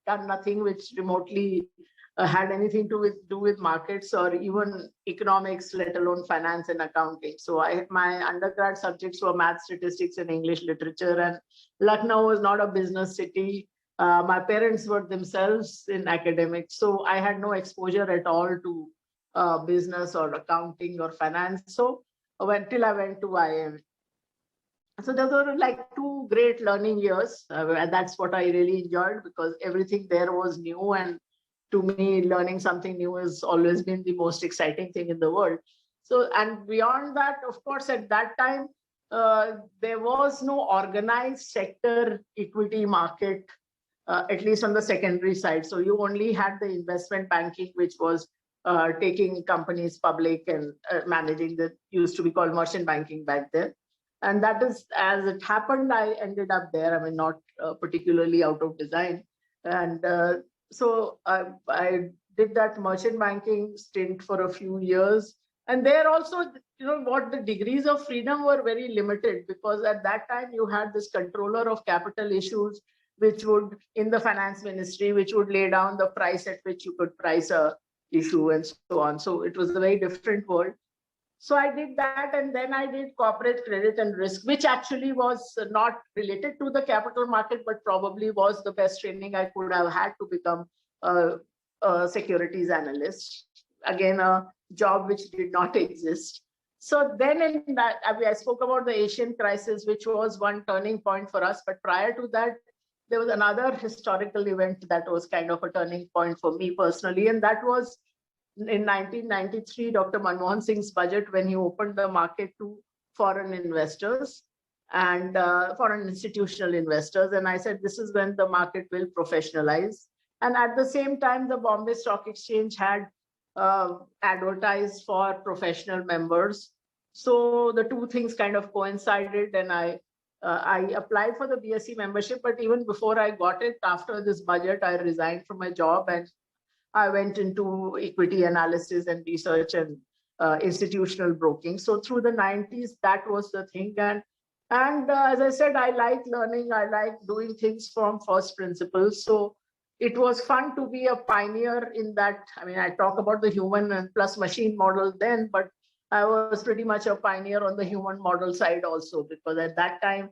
done nothing which remotely had anything to do with markets or even economics, let alone finance and accounting. So my undergrad subjects were math, statistics, and English literature. And Lucknow was not a business city. My parents were themselves in academics. So I had no exposure at all to business or accounting or finance. So until I went to IIM. So those were like 2 great learning years. And that's what I really enjoyed, because everything there was new. And to me, learning something new has always been the most exciting thing in the world. So, and beyond that, of course, at that time, there was no organized sector equity market, at least on the secondary side. So you only had the investment banking, which was taking companies public and managing the, used to be called merchant banking back then. And that is, as it happened, I ended up there. I mean, not particularly out of design. And so I did that merchant banking stint for a few years. And there also, what the degrees of freedom were very limited, because at that time you had this controller of capital issues, which would, in the finance ministry, which would lay down the price at which you could price a issue and so on. So it was a very different world. So I did that, and then I did corporate credit and risk, which actually was not related to the capital market, but probably was the best training I could have had to become a securities analyst. Again, a job which did not exist. So then in that, I spoke about the Asian crisis, which was one turning point for us. But prior to that, there was another historical event that was kind of a turning point for me personally, and that was in 1993, Dr. Manmohan Singh's budget, when he opened the market to foreign investors and foreign institutional investors. And I said, this is when the market will professionalize. And at the same time, the Bombay Stock Exchange had advertised for professional members. So the two things kind of coincided, and I applied for the BSc membership. But even before I got it, after this budget, I resigned from my job and I went into equity analysis and research and institutional broking. So through the 90s, that was the thing. And as I said, I like learning. I like doing things from first principles. So it was fun to be a pioneer in that. I mean, I talk about the human and plus machine model then, but I was pretty much a pioneer on the human model side also, because at that time,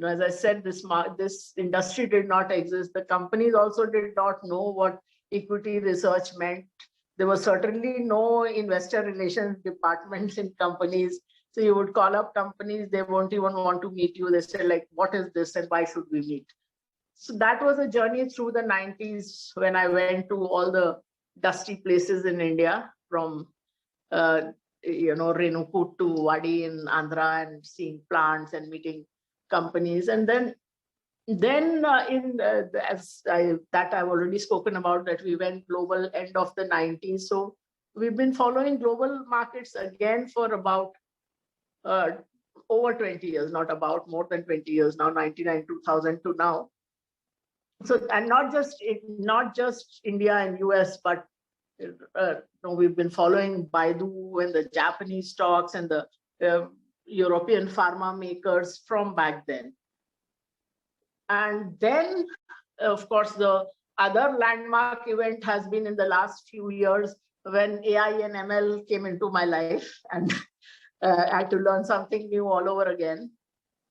as I said, this industry did not exist. The companies also did not know what equity research meant. There was certainly no investor relations departments in companies. So you would call up companies, they won't even want to meet you. They say like, what is this and why should we meet? So that was a journey through the 90s when I went to all the dusty places in India, from Renukoot to Wadi in Andhra, and seeing plants and meeting companies. And then that I've already spoken about, that we went global end of the 90s. So we've been following global markets again for about over 20 years, more than 20 years now, 99, 2000 to now. So, and not just India and US, but we've been following Baidu and the Japanese stocks and the European pharma makers from back then. And then, of course, the other landmark event has been in the last few years, when AI and ML came into my life, and I had to learn something new all over again.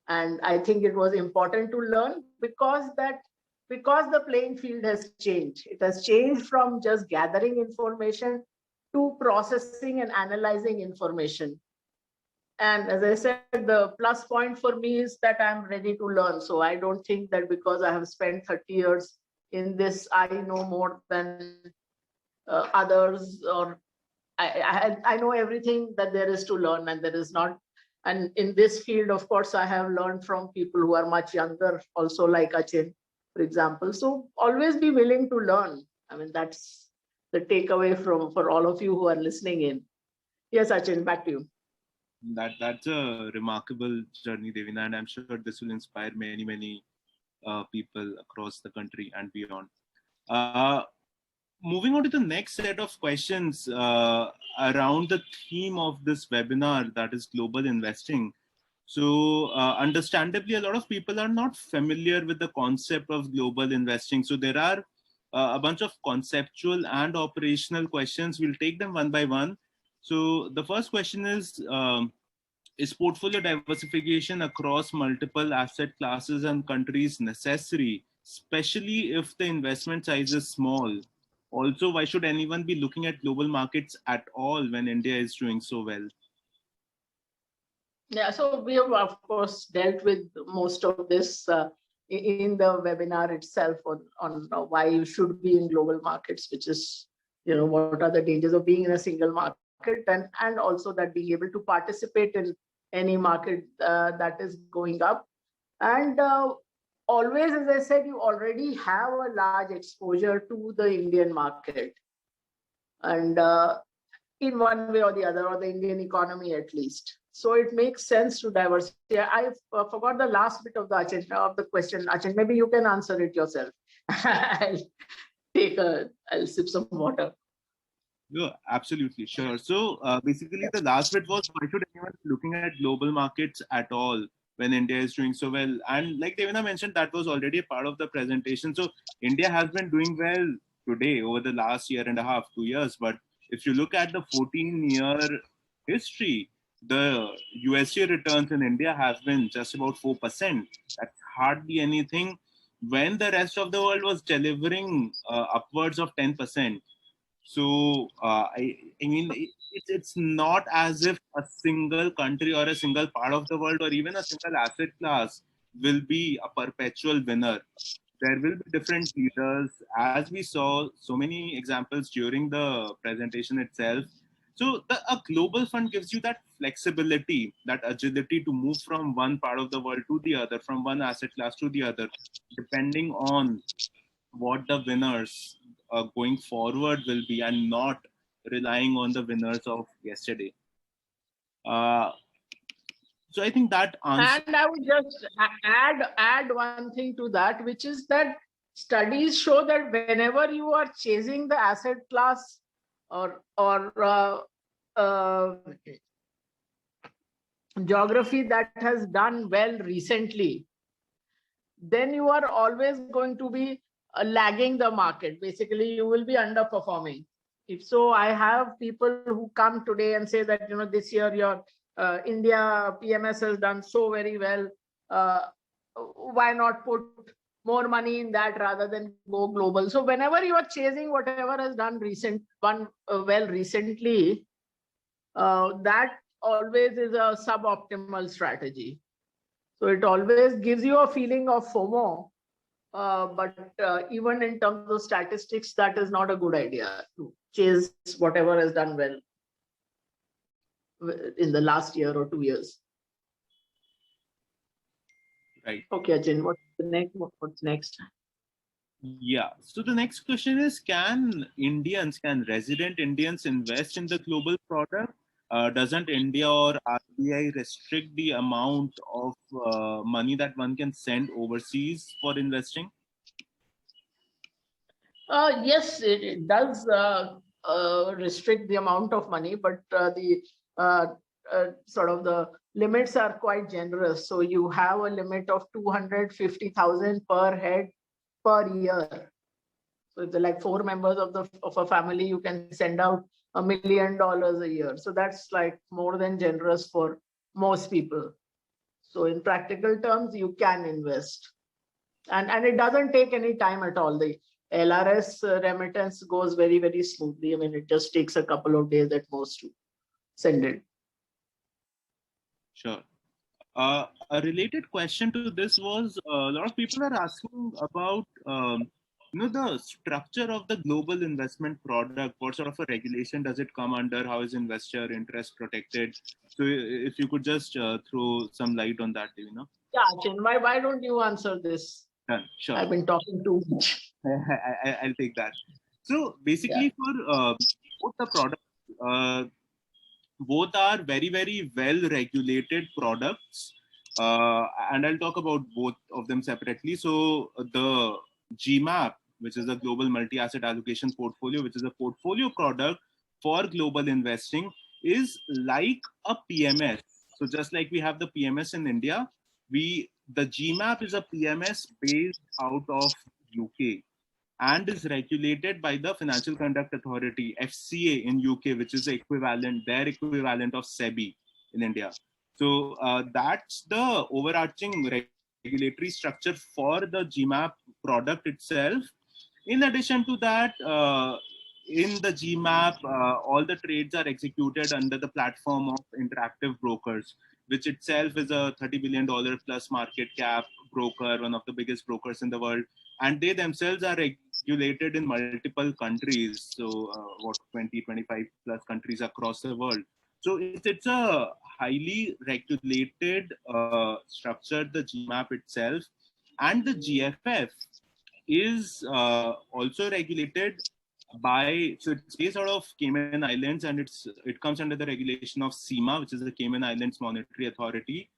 And I think it was important to learn because the playing field has changed. It has changed from just gathering information to processing and analyzing information. And as I said, the plus point for me is that I'm ready to learn. So I don't think that because I have spent 30 years in this, I know more than others, or I know everything that there is to learn, and there is not. And in this field, of course, I have learned from people who are much younger, also like Achin, for example. So always be willing to learn. I mean, that's the takeaway for all of you who are listening in. Yes, Achin, back to you. That's a remarkable journey, Devina, and I'm sure this will inspire many people across the country and beyond. Moving on to the next set of questions around the theme of this webinar, that is global investing. So understandably, a lot of people are not familiar with the concept of global investing. So there are a bunch of conceptual and operational questions. We'll take them one by one. So the first question is portfolio diversification across multiple asset classes and countries necessary, especially if the investment size is small? Also, why should anyone be looking at global markets at all when India is doing so well? Yeah, so we have, of course, dealt with most of this in the webinar itself on why you should be in global markets, which is, what are the dangers of being in a single market, and also that being able to participate in any market that is going up. And always, as I said, you already have a large exposure to the Indian market, and in one way or the other, or the Indian economy at least. So it makes sense to diversify. I forgot the last bit of the question. Achin, maybe you can answer it yourself. I'll sip some water. Yeah, absolutely, sure. So basically, the last bit was, why should anyone be looking at global markets at all when India is doing so well? And like Devina mentioned, that was already a part of the presentation. So India has been doing well today over the last year and a half, 2 years. But if you look at the 14-year history, the USD returns in India have been just about 4%. That's hardly anything when the rest of the world was delivering upwards of 10%. So I mean, it's not as if a single country or a single part of the world or even a single asset class will be a perpetual winner. There will be different leaders, as we saw so many examples during the presentation itself. So a global fund gives you that flexibility, that agility to move from one part of the world to the other, from one asset class to the other, depending on what the winners going forward will be, and not relying on the winners of yesterday. So I think that answer. And I would just add one thing to that, which is that studies show that whenever you are chasing the asset class or geography that has done well recently, then you are always going to be lagging the market. Basically, you will be underperforming. If so, I have people who come today and say that, this year your India PMS has done so very well. Why not put more money in that rather than go global? So whenever you are chasing whatever has done well recently, that always is a suboptimal strategy. So it always gives you a feeling of FOMO. But even in terms of statistics, that is not a good idea to chase whatever has done well in the last year or 2 years. Right. Okay, Ajin, what's next? Yeah. So the next question is, can resident Indians invest in the global product? Doesn't India or RBI restrict the amount of money that one can send overseas for investing? Yes, it does restrict the amount of money, but the sort of the limits are quite generous. So you have a limit of 250,000 per head per year. So if there are like 4 members of a family, you can send out $1 million a year. So that's like more than generous for most people. So in practical terms, you can invest. And it doesn't take any time at all. The LRS remittance goes very, very smoothly. I mean, it just takes a couple of days at most to send it. Sure. A related question to this was, a lot of people are asking about the structure of the global investment product. What sort of a regulation does it come under? How is investor interest protected? So if you could just throw some light on that, Yeah, Chin, why don't you answer this? Sure. I've been talking too much. I'll take that. So basically, for both the products, both are very, very well regulated products. And I'll talk about both of them separately. So the GMAP, which is a global multi-asset allocation portfolio, which is a portfolio product for global investing, is like a PMS. So just like we have the PMS in India, the GMAP is a PMS based out of UK and is regulated by the Financial Conduct Authority, FCA in UK, which is their equivalent of SEBI in India. So that's the overarching regulatory structure for the GMAP product itself. In addition to that, in the GMAP, all the trades are executed under the platform of Interactive Brokers, which itself is a $30 billion plus market cap broker, one of the biggest brokers in the world. And they themselves are regulated in multiple countries. So 20, 25 plus countries across the world. So it's a highly regulated structure, the GMAP itself. And the GFF is also regulated by, so it's based out of Cayman Islands, and it comes under the regulation of CIMA, which is the Cayman Islands Monetary Authority.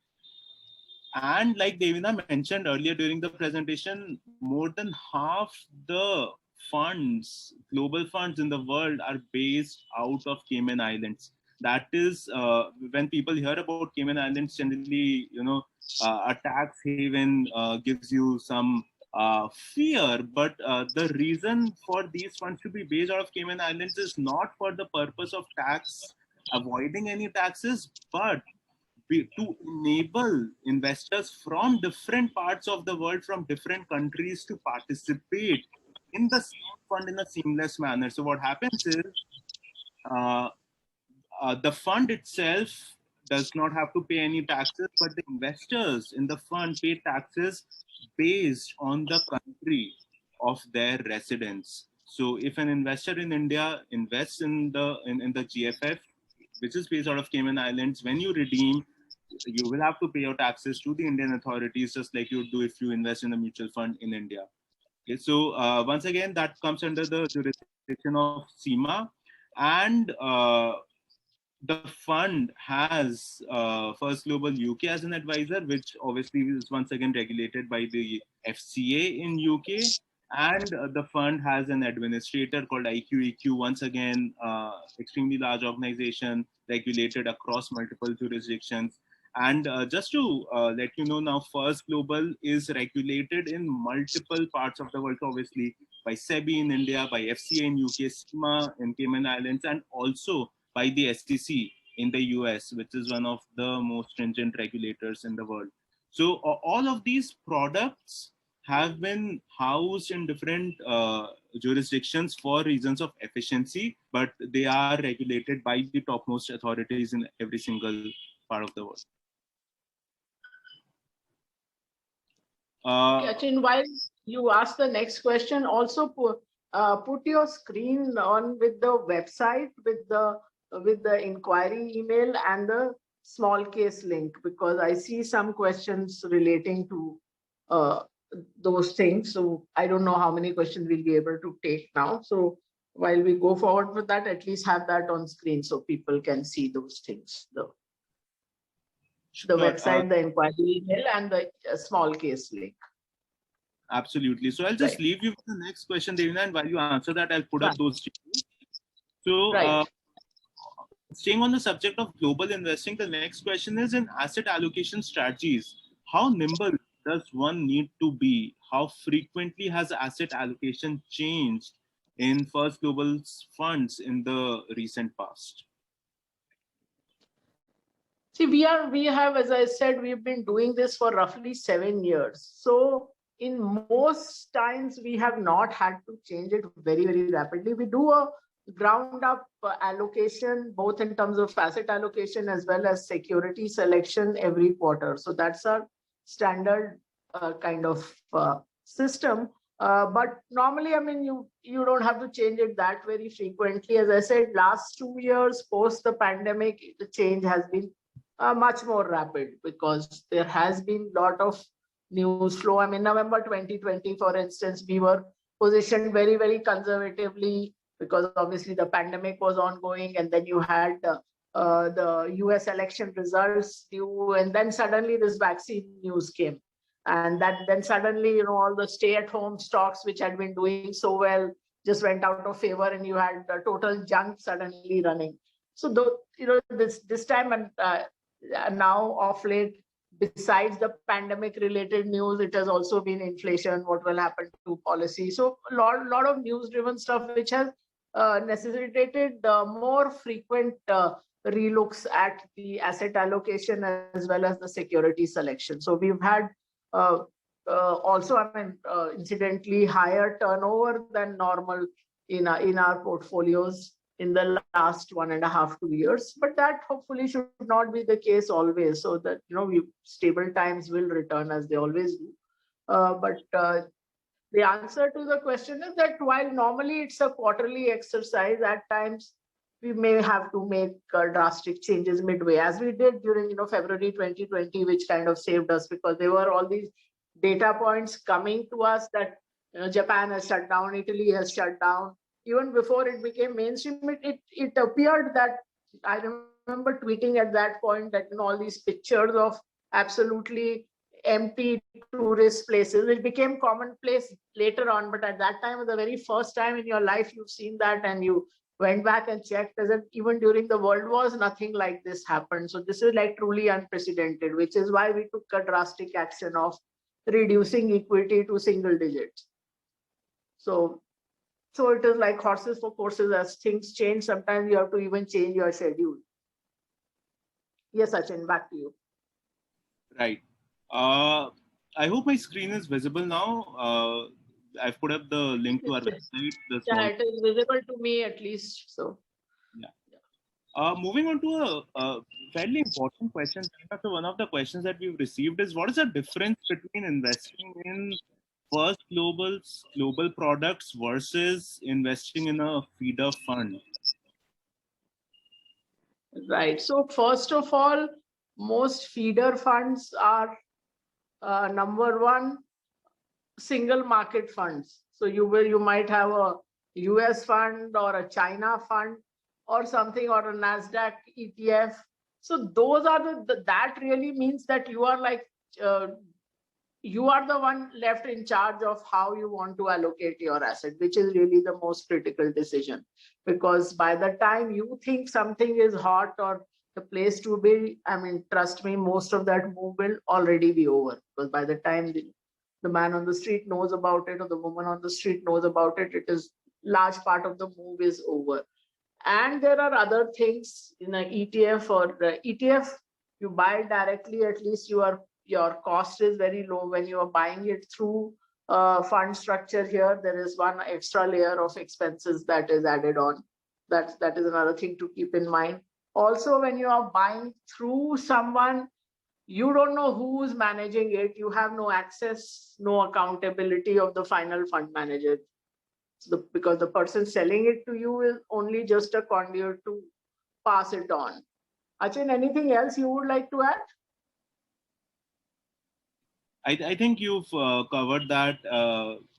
And like Devina mentioned earlier during the presentation, more than half the global funds in the world are based out of Cayman Islands. That is, when people hear about Cayman Islands, generally, a tax haven gives you some fear. But the reason for these funds to be based out of Cayman Islands is not for the purpose of avoiding any taxes, but to enable investors from different parts of the world, from different countries, to participate in the same fund in a seamless manner. So what happens is the fund itself does not have to pay any taxes, but the investors in the fund pay taxes based on the country of their residence. So if an investor in India invests in the GFF, which is based out of Cayman Islands, when you redeem, you will have to pay your taxes to the Indian authorities, just like you would do if you invest in a mutual fund in India. Okay, so once again, that comes under the jurisdiction of CIMA, and the fund has First Global UK as an advisor, which obviously is once again regulated by the FCA in UK. And the fund has an administrator called IQEQ, once again, extremely large organization regulated across multiple jurisdictions. And just to let you know now, First Global is regulated in multiple parts of the world. So obviously, by SEBI in India, by FCA in UK, SEMA in Cayman Islands, and also by the SEC in the US, which is one of the most stringent regulators in the world. So all of these products have been housed in different jurisdictions for reasons of efficiency, but they are regulated by the topmost authorities in every single part of the world. Achin, while you ask the next question, also put your screen on with the website, with the inquiry email and the small case link, because I see some questions relating to those things. So I don't know how many questions we'll be able to take now. So while we go forward with that, at least have that on screen so people can see those things. The website, the inquiry email, and the small case link. Absolutely. So I'll just leave you with the next question, Devina, and while you answer that, I'll put up those details. So staying on the subject of global investing, the next question is, in asset allocation strategies, how nimble does one need to be? How frequently has asset allocation changed in First Global's funds in the recent past? See, we have, as I said, we've been doing this for roughly 7 years. So in most times, we have not had to change it very, very rapidly. We do a ground up allocation, both in terms of asset allocation as well as security selection every quarter. So that's our standard kind of system. But normally, I mean, you don't have to change it that very frequently. As I said, last 2 years post the pandemic, the change has been much more rapid because there has been a lot of news flow. I mean, November 2020, for instance, we were positioned very, very conservatively because obviously the pandemic was ongoing, and then you had the US election results due, and then suddenly this vaccine news came. And that then suddenly, all the stay-at-home stocks, which had been doing so well, just went out of favor, and you had the total junk suddenly running. So, this time and now of late, besides the pandemic-related news, it has also been inflation, what will happen to policy. So, a lot of news-driven stuff, which has necessitated more frequent relooks at the asset allocation as well as the security selection. So, we've had also, I mean, incidentally, higher turnover than normal in our portfolios in the last 1.5 to 2 years, but that hopefully should not be the case always. So that stable times will return as they always do. But the answer to the question is that while normally it's a quarterly exercise, at times we may have to make drastic changes midway, as we did during February 2020, which kind of saved us because there were all these data points coming to us that Japan has shut down, Italy has shut down. Even before it became mainstream, it appeared that, I remember tweeting at that point that all these pictures of absolutely empty tourist places, it became commonplace later on. But at that time, the very first time in your life you've seen that, and you went back and checked, as even during the world wars, nothing like this happened. So this is like truly unprecedented, which is why we took a drastic action of reducing equity to single digits. So it is like horses for courses. As things change, sometimes you have to even change your schedule. Yes, Sachin, back to you. Right. I hope my screen is visible now. I've put up the link to our website. Yeah, it is visible to me at least. So. Yeah. Moving on to a fairly important question. So one of the questions that we've received is, what is the difference between investing in First Global's global products versus investing in a feeder fund? Right. So first of all, most feeder funds are number one, single market funds. So you might have a US fund or a China fund or something, or a NASDAQ ETF. So those are that really means that you are like you are the one left in charge of how you want to allocate your asset, which is really the most critical decision. Because by the time you think something is hot or the place to be, I mean, trust me, most of that move will already be over. Because by the time the man on the street knows about it or the woman on the street knows about it, it is large part of the move is over. And there are other things in an ETF or the ETF, you buy directly, at least your cost is very low. When you are buying it through fund structure here, there is one extra layer of expenses that is added on. That is another thing to keep in mind. Also, when you are buying through someone, you don't know who's managing it. You have no access, no accountability of the final fund manager. Because the person selling it to you is only just a conduit to pass it on. Achin, anything else you would like to add? I think you've covered that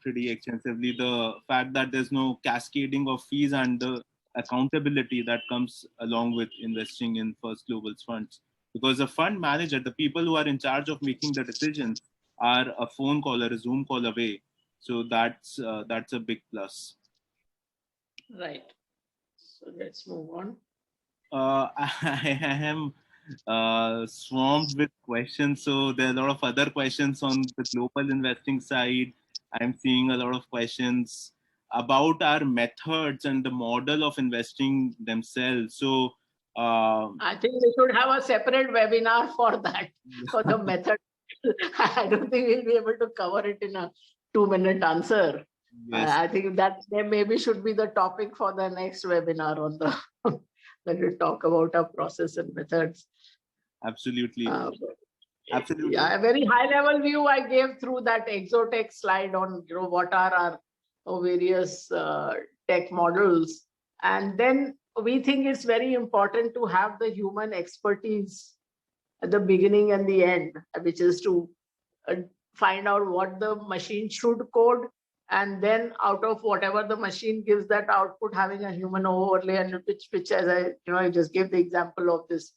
pretty extensively. The fact that there's no cascading of fees and the accountability that comes along with investing in First Global's funds. Because the fund manager, the people who are in charge of making the decisions, are a phone call or a Zoom call away. So that's a big plus. Right. So let's move on. I am swamped with questions. So there are a lot of other questions on the global investing side. I'm seeing a lot of questions about our methods and the model of investing themselves. So I think we should have a separate webinar for that, for the method. I don't think we'll be able to cover it in a 2-minute answer. yes. I think that maybe should be the topic for the next webinar on the that we talk about our process and methods. Absolutely. Absolutely. Yeah, a very high level view I gave through that Exotech slide on what are our various tech models. And then we think it's very important to have the human expertise at the beginning and the end, which is to find out what the machine should code, and then out of whatever the machine gives that output, having a human overlay, and which as I just gave the example of this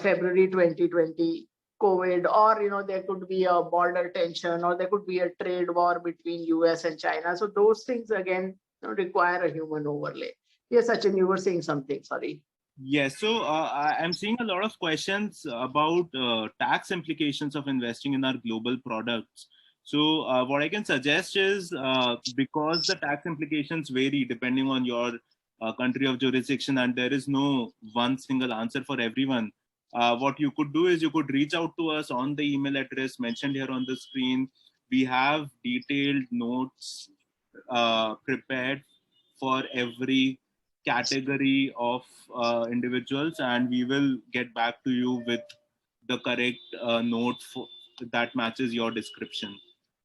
February 2020 COVID, or there could be a border tension, or there could be a trade war between US and China. So those things again require a human overlay. Yes, Sachin, you were saying something. Sorry. Yes, so I'm seeing a lot of questions about tax implications of investing in our global products. So what I can suggest is because the tax implications vary depending on your country of jurisdiction, and there is no one single answer for everyone. What you could do is you could reach out to us on the email address mentioned here on the screen. We have detailed notes prepared for every category of individuals, and we will get back to you with the correct note that matches your description.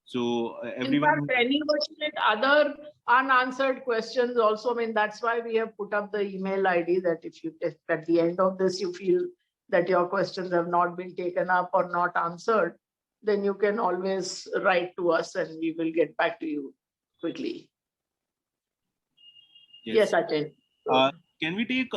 So everyone. In fact, anyone with other unanswered questions also, that's why we have put up the email ID, that if at the end of this you feel that your questions have not been taken up or not answered, then you can always write to us and we will get back to you quickly. Yes, Achin. Can we take,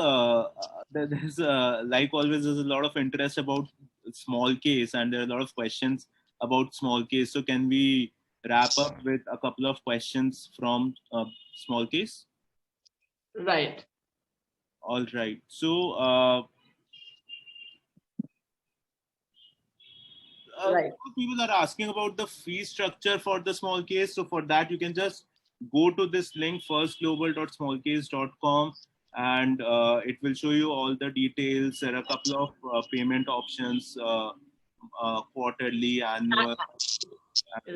there's like always, there's a lot of interest about small case, and there are a lot of questions about small case. So can we wrap up with a couple of questions from small case? Right. All right. So right. People are asking about the fee structure for the small case. So for that, you can just go to this link, firstglobal.smallcase.com, and it will show you all the details. There are a couple of payment options, quarterly, annual.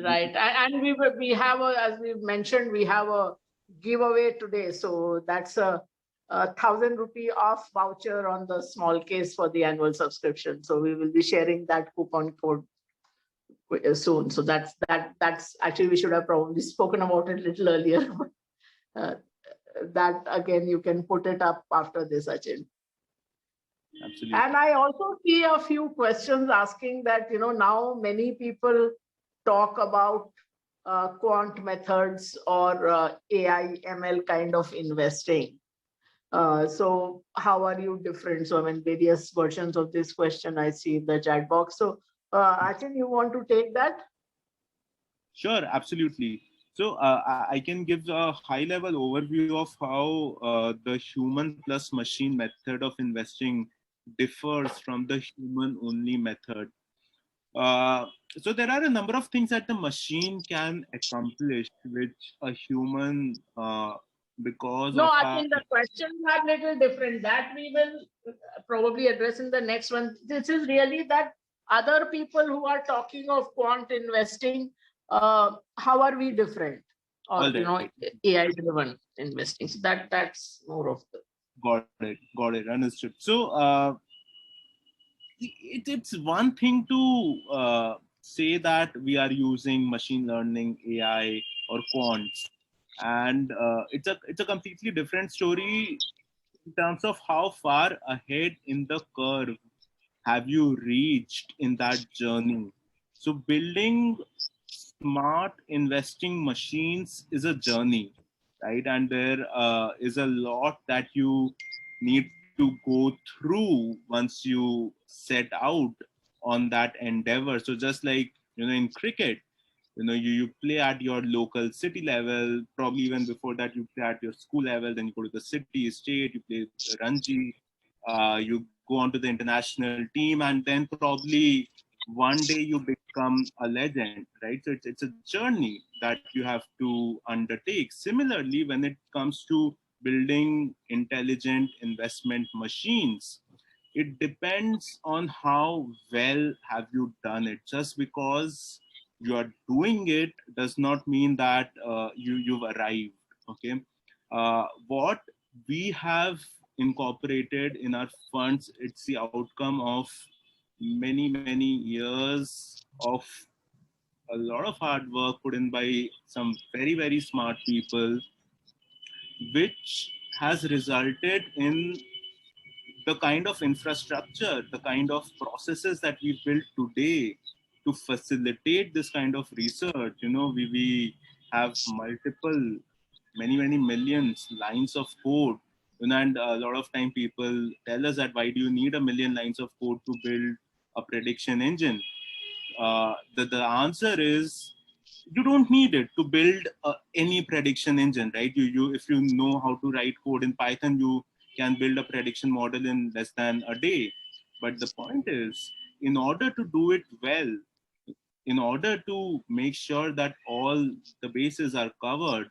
Right. And we have as we mentioned, we have a giveaway today. So that's a 1,000 rupee off voucher on the small case for the annual subscription. So we will be sharing that coupon code soon. So that's actually, we should have probably spoken about it a little earlier. That again, you can put it up after this, Achin. Absolutely. And I also see a few questions asking that, now many people talk about quant methods or AI, ML kind of investing. So how are you different? So various versions of this question I see in the chat box. So Achin, you want to take that? Sure, absolutely. So I can give a high-level overview of how the human plus machine method of investing differs from the human-only method. So there are a number of things that the machine can accomplish, which a human, because No, of I our think the questions are little different. That we will probably address in the next one. This is really that other people who are talking of quant investing, how are we different? Or, all right, AI-driven investing. So that's more of the. got it, understood. So it's one thing to say that we are using machine learning, AI, or quants, and it's a completely different story in terms of how far ahead in the curve have you reached in that journey. So building smart investing machines is a journey, right? And there is a lot that you need to go through once you set out on that endeavor. So just like in cricket, you play at your local city level, probably even before that you play at your school level, then you go to the city, state, you play Ranji, you go on to the international team, and then probably one day you become a legend, right? So it's a journey that you have to undertake. Similarly, when it comes to building intelligent investment machines, it depends on how well have you done it. Just because you are doing it does not mean that you've arrived. Okay, what we have incorporated in our funds, it's the outcome of many years of a lot of hard work put in by some very smart people, which has resulted in the kind of infrastructure, the kind of processes that we built today to facilitate this kind of research. We have multiple, many millions lines of code. And a lot of time people tell us that why do you need a million lines of code to build a prediction engine? The answer is you don't need it to build any prediction engine, right? You if you know how to write code in Python, you can build a prediction model in less than a day. But the point is, in order to do it well, in order to make sure that all the bases are covered,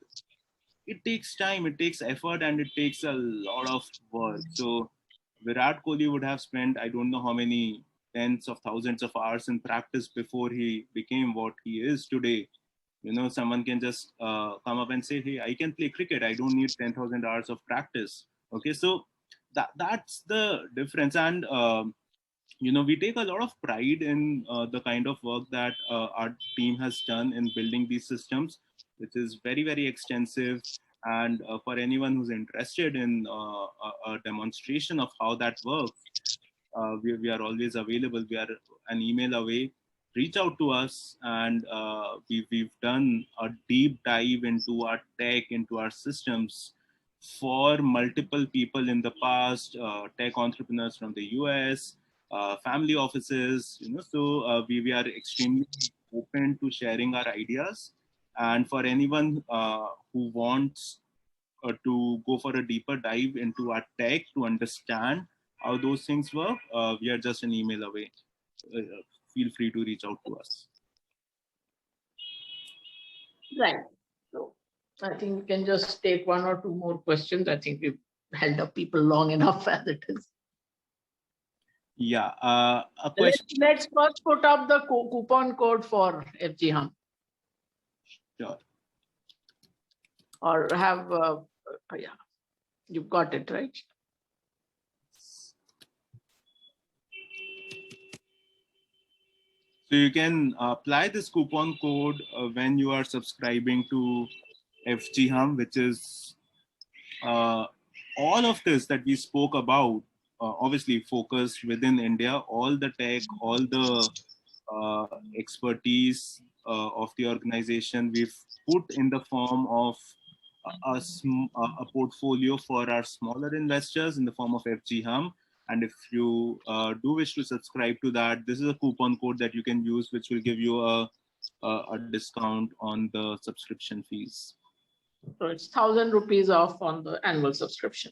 it takes time, it takes effort, and it takes a lot of work. So Virat Kohli would have spent, I don't know how many tens of thousands of hours in practice before he became what he is today. Someone can just come up and say, hey, I can play cricket, I don't need 10,000 hours of practice. Okay, so that's the difference. And we take a lot of pride in the kind of work that our team has done in building these systems, which is very extensive. And for anyone who's interested in a demonstration of how that works, we are always available. We are an email away. Reach out to us, and we've done a deep dive into our tech, into our systems for multiple people in the past, tech entrepreneurs from the US, family offices. So we are extremely open to sharing our ideas. And for anyone who wants to go for a deeper dive into our tech to understand how those things work, we are just an email away. Feel free to reach out to us. Right. So I think we can just take one or two more questions. I think we've held up people long enough as it is. Yeah. A question. Let's first put up the coupon code for FG Hum. Sure. Or have, yeah, you've got it, right? So you can apply this coupon code when you are subscribing to FG Hum, which is all of this that we spoke about, obviously focused within India, all the tech, all the expertise of the organization we've put in the form of a portfolio for our smaller investors in the form of FG Hum. And if you do wish to subscribe to that, this is a coupon code that you can use, which will give you a discount on the subscription fees. So it's 1,000 rupees off on the annual subscription.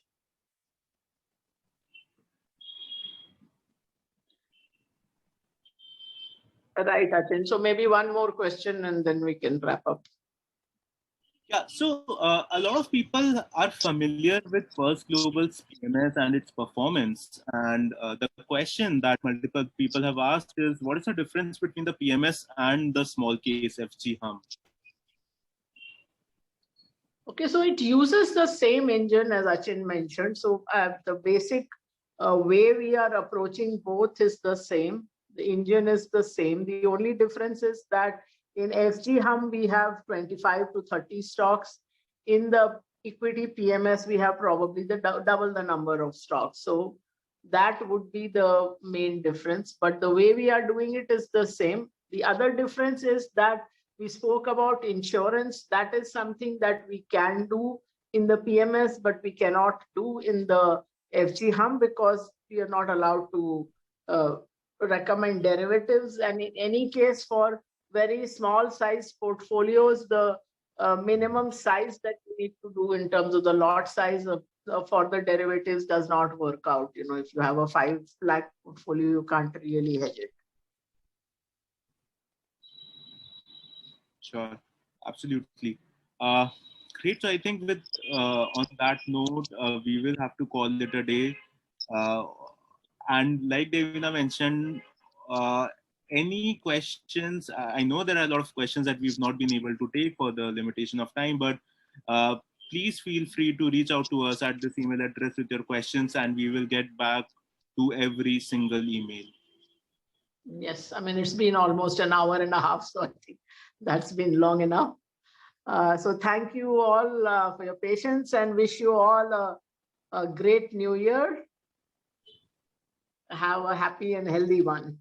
Right, Achin. So maybe one more question and then we can wrap up. Yeah, so a lot of people are familiar with First Global's PMS and its performance. And the question that multiple people have asked is, what is the difference between the PMS and the small case FG hum? Okay, so it uses the same engine as Achin mentioned. So the basic way we are approaching both is the same. The engine is the same. The only difference is that in FG hum, we have 25 to 30 stocks. In the equity PMS, we have probably the double the number of stocks. So that would be the main difference. But the way we are doing it is the same. The other difference is that we spoke about insurance. That is something that we can do in the PMS, but we cannot do in the FG hum because we are not allowed to recommend derivatives. And in any case, for very small size portfolios, the minimum size that you need to do in terms of the lot size for the derivatives does not work out. You know, if you have a 5 lakh portfolio, you can't really hedge it. Sure, absolutely. Great. So I think with on that note, we will have to call it a day. And like Devina mentioned, any questions? I know there are a lot of questions that we've not been able to take for the limitation of time, but please feel free to reach out to us at this email address with your questions, and we will get back to every single email. Yes, I mean, it's been almost an hour and a half, so I think that's been long enough. So thank you all for your patience and wish you all a great new year. Have a happy and healthy one.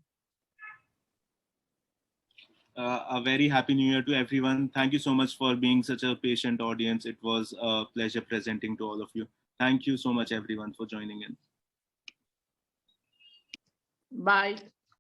A very happy new year to everyone. Thank you so much for being such a patient audience. It was a pleasure presenting to all of you. Thank you so much, everyone, for joining in. Bye.